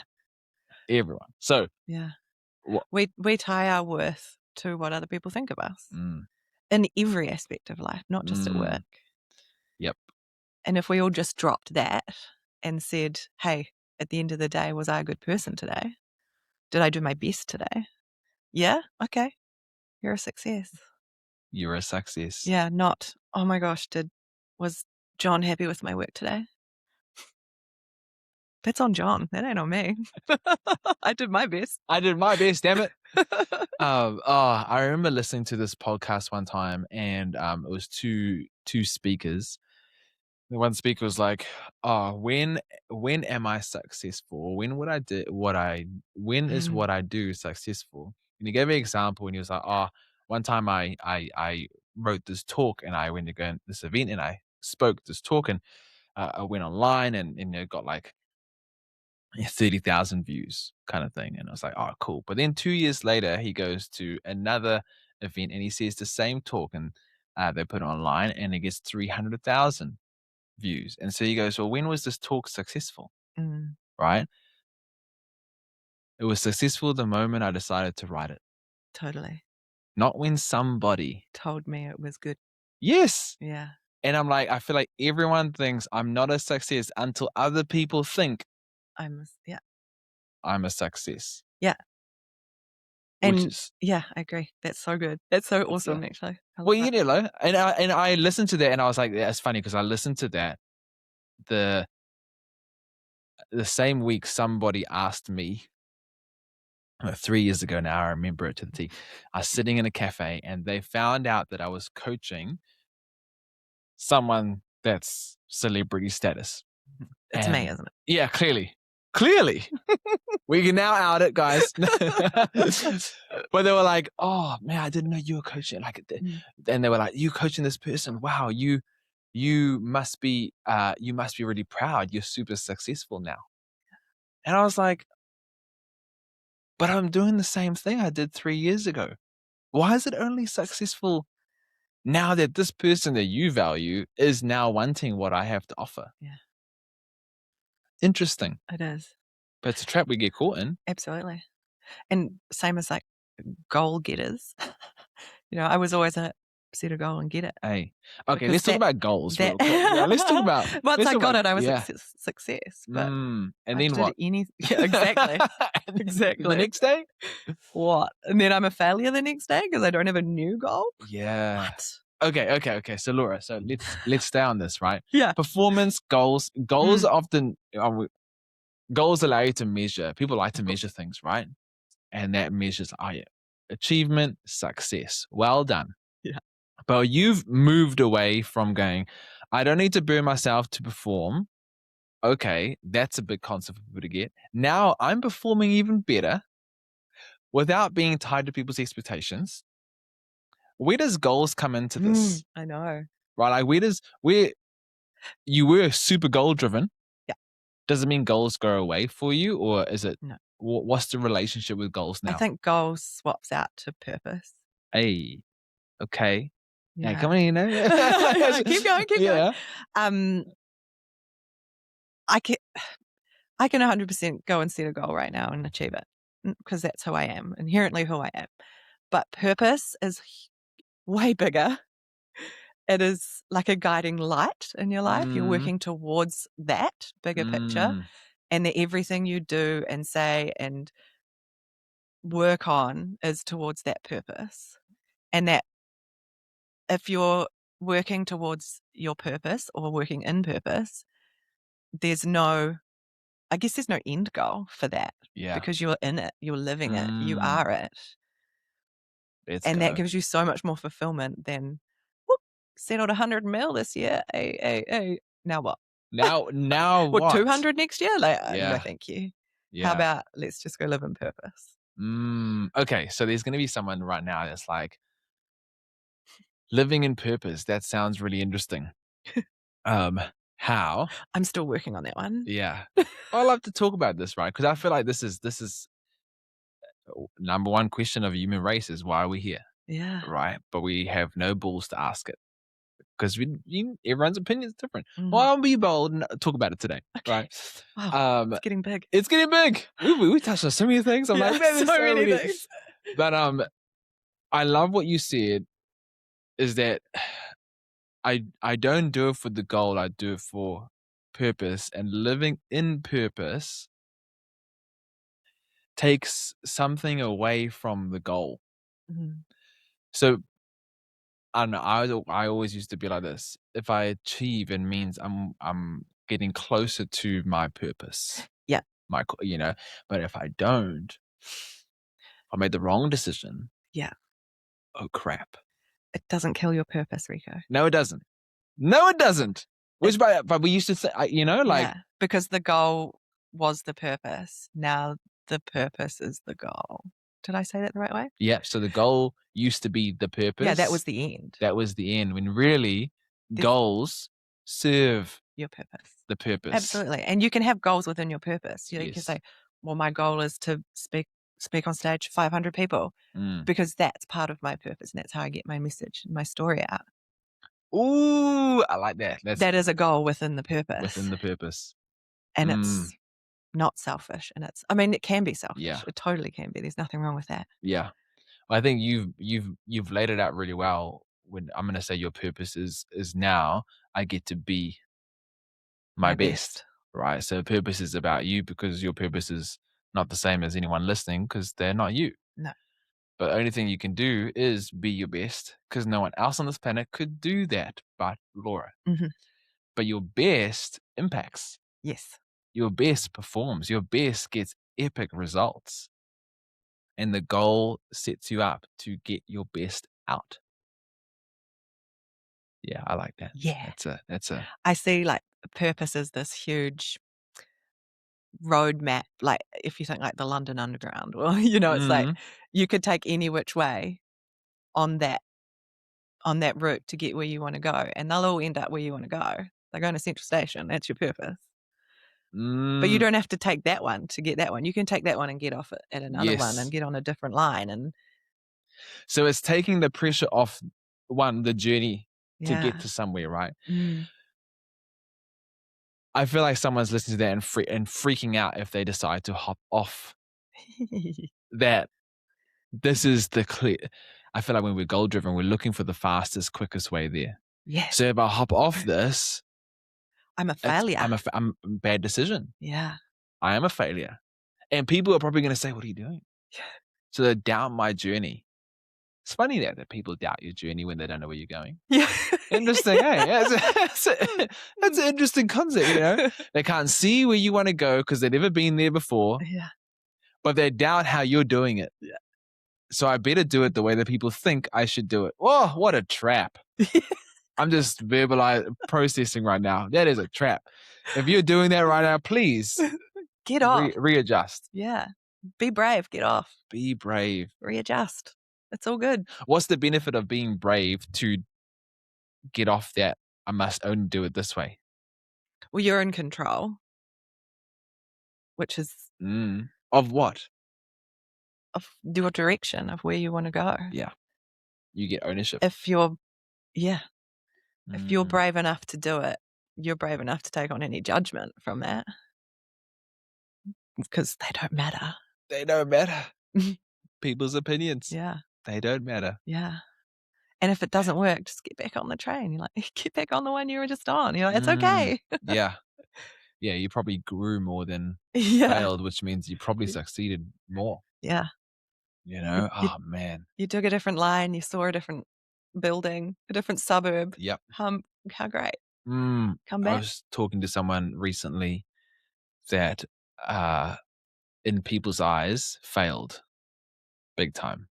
S1: Everyone. So
S2: Yeah.
S1: what?
S2: We tie our worth to what other people think of us in every aspect of life, not just at work.
S1: Yep.
S2: And if we all just dropped that and said, hey, at the end of the day, was I a good person today? Did I do my best today? Yeah? Okay. You're a success.
S1: You're a success.
S2: Yeah, not, oh my gosh, was John happy with my work today? That's on John. That ain't on me. I did my best.
S1: I did my best, damn it. I remember listening to this podcast one time, and it was two speakers. The one speaker was like, "Oh, when am I successful? When would I do when is what I do successful?" And he gave an example, and he was like, "Oh, one time I wrote this talk, and I went to go to this event, and I spoke this talk, and I went online, and it got like 30,000 views kind of thing." And I was like, "Oh, cool." But then 2 years later, he goes to another event, and he says the same talk, and they put it online, and it gets 300,000 views. And so he goes, "Well, when was this talk successful?" Right? It was successful the moment I decided to write it,
S2: Totally.
S1: not when somebody.
S2: Told me it was good.
S1: Yes.
S2: Yeah.
S1: And I'm like, I feel like everyone thinks I'm not a success until other people think
S2: Yeah.
S1: I'm a success.
S2: Yeah.
S1: Which
S2: And
S1: is,
S2: yeah, I agree. That's so good. That's so awesome, actually. I love
S1: well,
S2: that.
S1: you know, and I listened to that, and I was like, yeah, it's funny because I listened to that the same week somebody asked me 3 years ago now. I remember it to the T. I was sitting in a cafe, and they found out that I was coaching someone that's celebrity status.
S2: It's me, isn't it?
S1: Yeah, clearly. We can now out it, guys. But they were like, "Oh man, I didn't know you were coaching." Like, and they were like, "You coaching this person? Wow, you must be really proud. You're super successful now." And I was like, "But I'm doing the same thing I did 3 years ago. Why is it only successful now that this person that you value is now wanting what I have to offer?"
S2: Yeah.
S1: Interesting.
S2: It is.
S1: But it's a trap we get caught in.
S2: Absolutely. And same as like goal getters. I was always a set a goal and get it.
S1: Hey, okay,
S2: Because
S1: let's talk about goals real
S2: that
S1: quick. Yeah, let's talk about.
S2: once
S1: let's
S2: I
S1: talk
S2: got
S1: about,
S2: it, I was
S1: yeah.
S2: success. But
S1: And
S2: I
S1: then
S2: did
S1: what?
S2: Yeah, exactly.
S1: And then
S2: Exactly.
S1: The next day?
S2: What? And then I'm a failure the next day because I don't have a new goal?
S1: Yeah.
S2: What?
S1: Okay. So Laura, let's stay on this, right?
S2: Yeah.
S1: Performance goals. Goals often goals allow you to measure. People like to measure things, right? And that measures achievement, success. Well done.
S2: Yeah.
S1: But you've moved away from going, I don't need to burn myself to perform. Okay, that's a big concept for people to get. Now I'm performing even better without being tied to people's expectations. Where does goals come into this?
S2: I know.
S1: Right? Like where you were super goal driven.
S2: Yeah.
S1: Does it mean goals go away for you, or is it
S2: No.
S1: what's the relationship with goals now?
S2: I think goals swaps out to purpose.
S1: Hey, okay. Yeah,
S2: Yeah.
S1: come on,
S2: Yeah, keep going.
S1: Yeah.
S2: I can 100% go and set a goal right now and achieve it because that's who I am, inherently who I am. But purpose is way bigger. It is like a guiding light in your life. You're working towards that bigger picture, and that everything you do and say and work on is towards that purpose. And that if you're working towards your purpose or working in purpose, there's no end goal for that.
S1: Yeah.
S2: Because you're in it, you're living it, you are it. That gives you so much more fulfillment than, whoop, settled 100 mil this year. Hey, now what?
S1: Now
S2: What,
S1: what?
S2: 200 next year? Like,
S1: Yeah.
S2: no, thank you.
S1: Yeah.
S2: How about let's just go live in purpose?
S1: Okay, so there's going to be someone right now that's like, living in purpose. That sounds really interesting. How?
S2: I'm still working on that one.
S1: Yeah. I love to talk about this, right? Because I feel like this is number one question of human race is why are we here?
S2: Yeah.
S1: right? But we have no balls to ask it because everyone's opinion is different. Well,
S2: Mhm.
S1: I'll be bold and talk about it today,
S2: Okay.
S1: right?
S2: Wow,
S1: Um,
S2: it's getting big.
S1: it's getting big. We touched on so many things. I'm like,
S2: Yeah,
S1: man,
S2: so
S1: there's so
S2: many
S1: many.
S2: things.
S1: But I love what you said. Is that I don't do it for the goal. I do it for purpose, and living in purpose takes something away from the goal.
S2: Mhm.
S1: So I don't know. I always used to be like this. If I achieve, it means I'm getting closer to my purpose.
S2: Yeah,
S1: You know. But if I don't, I made the wrong decision.
S2: yeah.
S1: Oh crap!
S2: It doesn't kill your purpose, Rico.
S1: No, it doesn't. No, it doesn't.
S2: It
S1: Which, but we used to say, like
S2: Yeah, because the goal was the purpose. Now the purpose is the goal. Did I say that the right way?
S1: yeah. So the goal used to be the
S2: Yeah, that was
S1: purpose.
S2: the end.
S1: That was the end. When really
S2: This
S1: goals serve
S2: your purpose.
S1: the purpose.
S2: Absolutely. And you can have goals within your purpose. You can
S1: Yes.
S2: say, well, my goal is to speak on stage to 500 people
S1: Mm.
S2: because that's part of my purpose and that's how I get my message and my story out.
S1: Ooh, I like that. That's
S2: That is a goal within the purpose.
S1: within the purpose.
S2: And
S1: Mm.
S2: it's not selfish. And I mean, it can be
S1: Yeah.
S2: selfish. It totally can be. There's nothing wrong with that.
S1: Yeah. I think you've laid it out really well. When I'm gonna say your purpose is now I get to be my
S2: My
S1: best,
S2: best.
S1: right? So purpose is about you because your purpose is not the same as anyone listening because they're not you.
S2: No.
S1: But the only thing you can do is be your best because no one else on this planet could do that but Laura.
S2: Hmm.
S1: But your best impacts,
S2: Yes.
S1: your best performs, your best gets epic results. And the goal sets you up to get your best out. Yeah, I like that.
S2: Yeah.
S1: That's a
S2: I see like purpose as this huge roadmap. Like if you think like the London Underground, well, it's like
S1: mm,
S2: you could take any which way on that route to get where you want to go, and they'll all end up where you want to go. They're going to Central Station. That's your purpose. But you
S1: mm,
S2: don't have to take that one to get that one. You can take that one and get off at another one and
S1: yes.
S2: get on a different line. And
S1: So it's taking the pressure off the journey to get
S2: yeah.
S1: to somewhere, right?
S2: Mm.
S1: I feel like someone's listening to that and freaking out if they decide to hop off that. This is the clear. I feel like when we're goal driven, we're looking for the fastest, quickest way there.
S2: Yes.
S1: So if I hop off this,
S2: I'm a failure.
S1: I'm a bad decision.
S2: Yeah.
S1: I am a failure. And people are probably going to say, what are you doing? So they doubt my journey. It's funny that people doubt your journey when they don't know where you're going.
S2: Yeah.
S1: Interesting, eh? Yeah, that's an interesting concept, They can't see where you want to go because they've never been there before,
S2: Yeah.
S1: but they doubt how you're doing it.
S2: Yeah.
S1: So I better do it the way that people think I should do it. Oh, what a trap. I'm just processing right now. That is a trap. If you're doing that right now, please
S2: Get off.
S1: readjust.
S2: Yeah. Be brave. Get off.
S1: Be brave.
S2: Readjust. It's all good.
S1: What's the benefit of being brave to get off that I must only do it this way?
S2: Well, you're in control, which is
S1: Of what?
S2: of your direction of where you want to go.
S1: Yeah. You get ownership.
S2: If you're, yeah, if you're
S1: Mm.
S2: brave enough to do it, you're brave enough to take on any judgment from that because they don't matter.
S1: They don't matter. People's opinions.
S2: Yeah.
S1: They don't matter.
S2: Yeah. And if it doesn't work, just get back on the train. You're like, get back on the one you were just on. You're like, it's
S1: Mm.
S2: okay.
S1: Yeah. Yeah, you probably grew more than
S2: Yeah.
S1: failed, which means you probably succeeded more.
S2: Yeah. You, you,
S1: Oh, man.
S2: you took a different line. You saw a different building, a different suburb.
S1: Yep.
S2: How great.
S1: I
S2: Come back.
S1: was talking to someone recently that, in people's eyes, failed big time.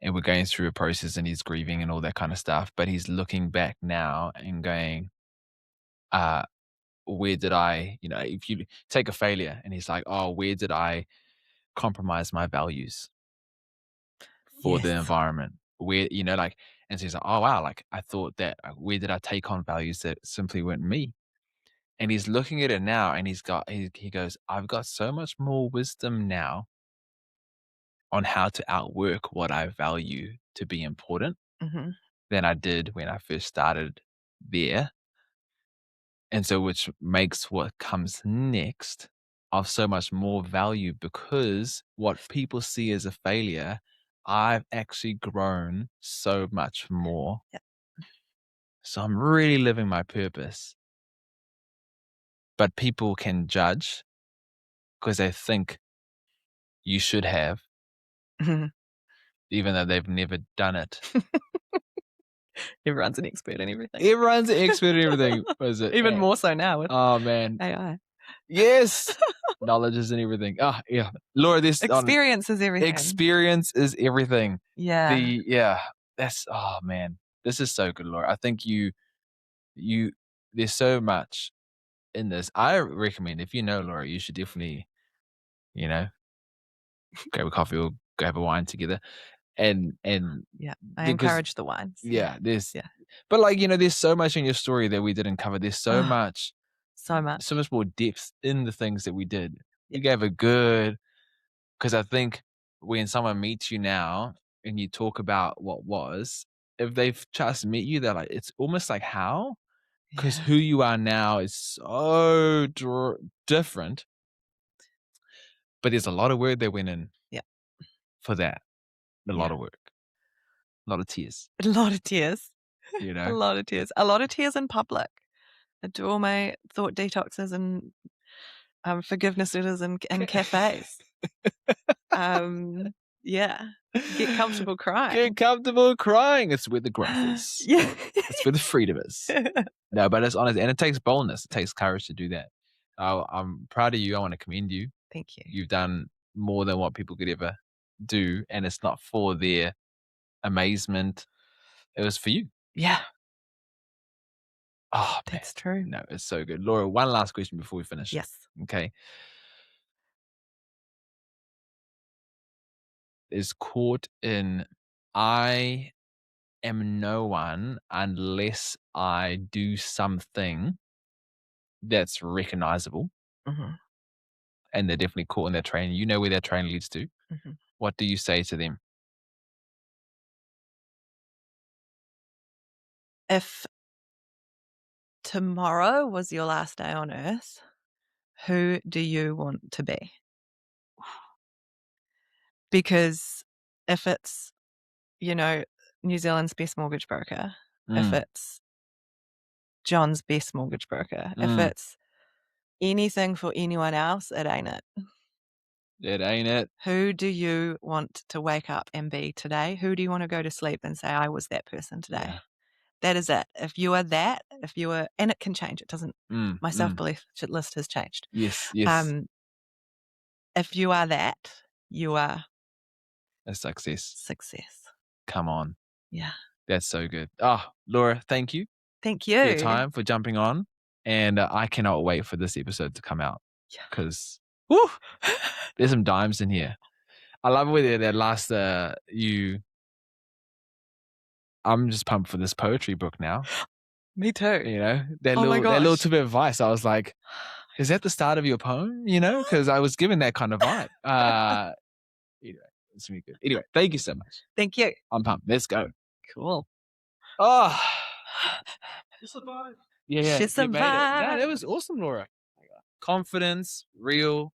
S1: And we're going through a process and he's grieving and all that kind of stuff. But he's looking back now and going, uh, where did I, if you take a failure and he's like, oh, where did I compromise my values for the
S2: Yes.
S1: environment? Where, and so he's like, oh, wow, like I thought that, where did I take on values that simply weren't me? And he's looking at it now and he goes, I've got so much more wisdom now on how to outwork what I value to be important
S2: Mhm.
S1: than I did when I first started there. And so which makes what comes next of so much more value because what people see as a failure, I've actually grown so much more.
S2: Yeah.
S1: So I'm really living my purpose. But people can judge because they think you should have,
S2: Mhm.
S1: even though they've never done it.
S2: Everyone's an expert in everything.
S1: Everyone's an expert in everything. What is it?
S2: Even more so now with
S1: Oh man.
S2: AI.
S1: Yes. Knowledge is in everything. Oh yeah. Laura, this
S2: Experience is everything.
S1: experience is everything.
S2: Yeah.
S1: That's oh man. This is so good, Laura. I think you there's so much in this. I recommend if you know Laura, you should definitely, you know, grab a coffee or grab a wine together. And
S2: Yeah. I
S1: because
S2: encourage the wines.
S1: yeah, there's
S2: Yeah.
S1: but like, there's so much in your story that we didn't cover. There's so
S2: Oh,
S1: much
S2: so much.
S1: so much more depth in the things that we did.
S2: Yeah.
S1: You gave a good because I think when someone meets you now and you talk about what was, if they've just met you, they're like, it's almost like how? Because
S2: Yeah.
S1: who you are now is so different, but there's a lot of work that went in
S2: Yeah.
S1: for that. A lot
S2: Yeah.
S1: of work, a lot of tears,
S2: A lot of tears.
S1: you
S2: A
S1: know?
S2: lot of tears. A lot of tears in public. I do all my thought detoxes and forgiveness letters in cafes. Yeah. Get comfortable crying.
S1: Get comfortable crying. It's where the growth is.
S2: Yeah.
S1: It's where the freedom is. No, but it's honest. And it takes boldness. It takes courage to do that. I'm proud of you. I want to commend you.
S2: Thank you.
S1: You've done more than what people could ever do. And it's not for their amazement. It was for you.
S2: Yeah.
S1: Oh, man.
S2: That's true.
S1: No, it's so good. Laura, one last question before we finish.
S2: Yes.
S1: Okay. Is caught in I am no one unless I do something that's recognizable.
S2: Mhm.
S1: And they're definitely caught in their train. You know where their train leads to.
S2: Mhm.
S1: What do you say to them?
S2: If tomorrow was your last day on earth, who do you want to be? Because if it's, New Zealand's best mortgage broker, if
S1: Mm,
S2: it's John's best mortgage broker, if
S1: mm,
S2: it's anything for anyone else, it ain't it.
S1: it ain't it.
S2: Who do you want to wake up and be today? Who do you want to go to sleep and say, I was that person today?
S1: Yeah.
S2: That is it. If you are that, and it can change, it doesn't,
S1: Mm,
S2: my
S1: mm.
S2: self-belief list has changed.
S1: Yes, yes.
S2: If you are that, you are
S1: A success.
S2: success.
S1: Come on.
S2: Yeah.
S1: That's so good. Oh, Laura, thank you
S2: Thank
S1: for your
S2: you.
S1: time, for jumping on. And I cannot wait for this episode to come out
S2: Yeah.
S1: because there's some dimes in here. I love where that last, I'm just pumped for this poetry book now.
S2: Me too.
S1: That
S2: Oh my
S1: little
S2: gosh.
S1: tip of advice. I was like, is that the start of your poem? Because I was given that kind of vibe. Anyway, it's really good. Anyway, thank you so much.
S2: Thank you.
S1: I'm pumped. Let's go.
S2: Cool.
S1: Oh, you survived. Yeah,
S2: She
S1: you made it. No,
S2: survived.
S1: that was awesome, Laura. Confidence, real.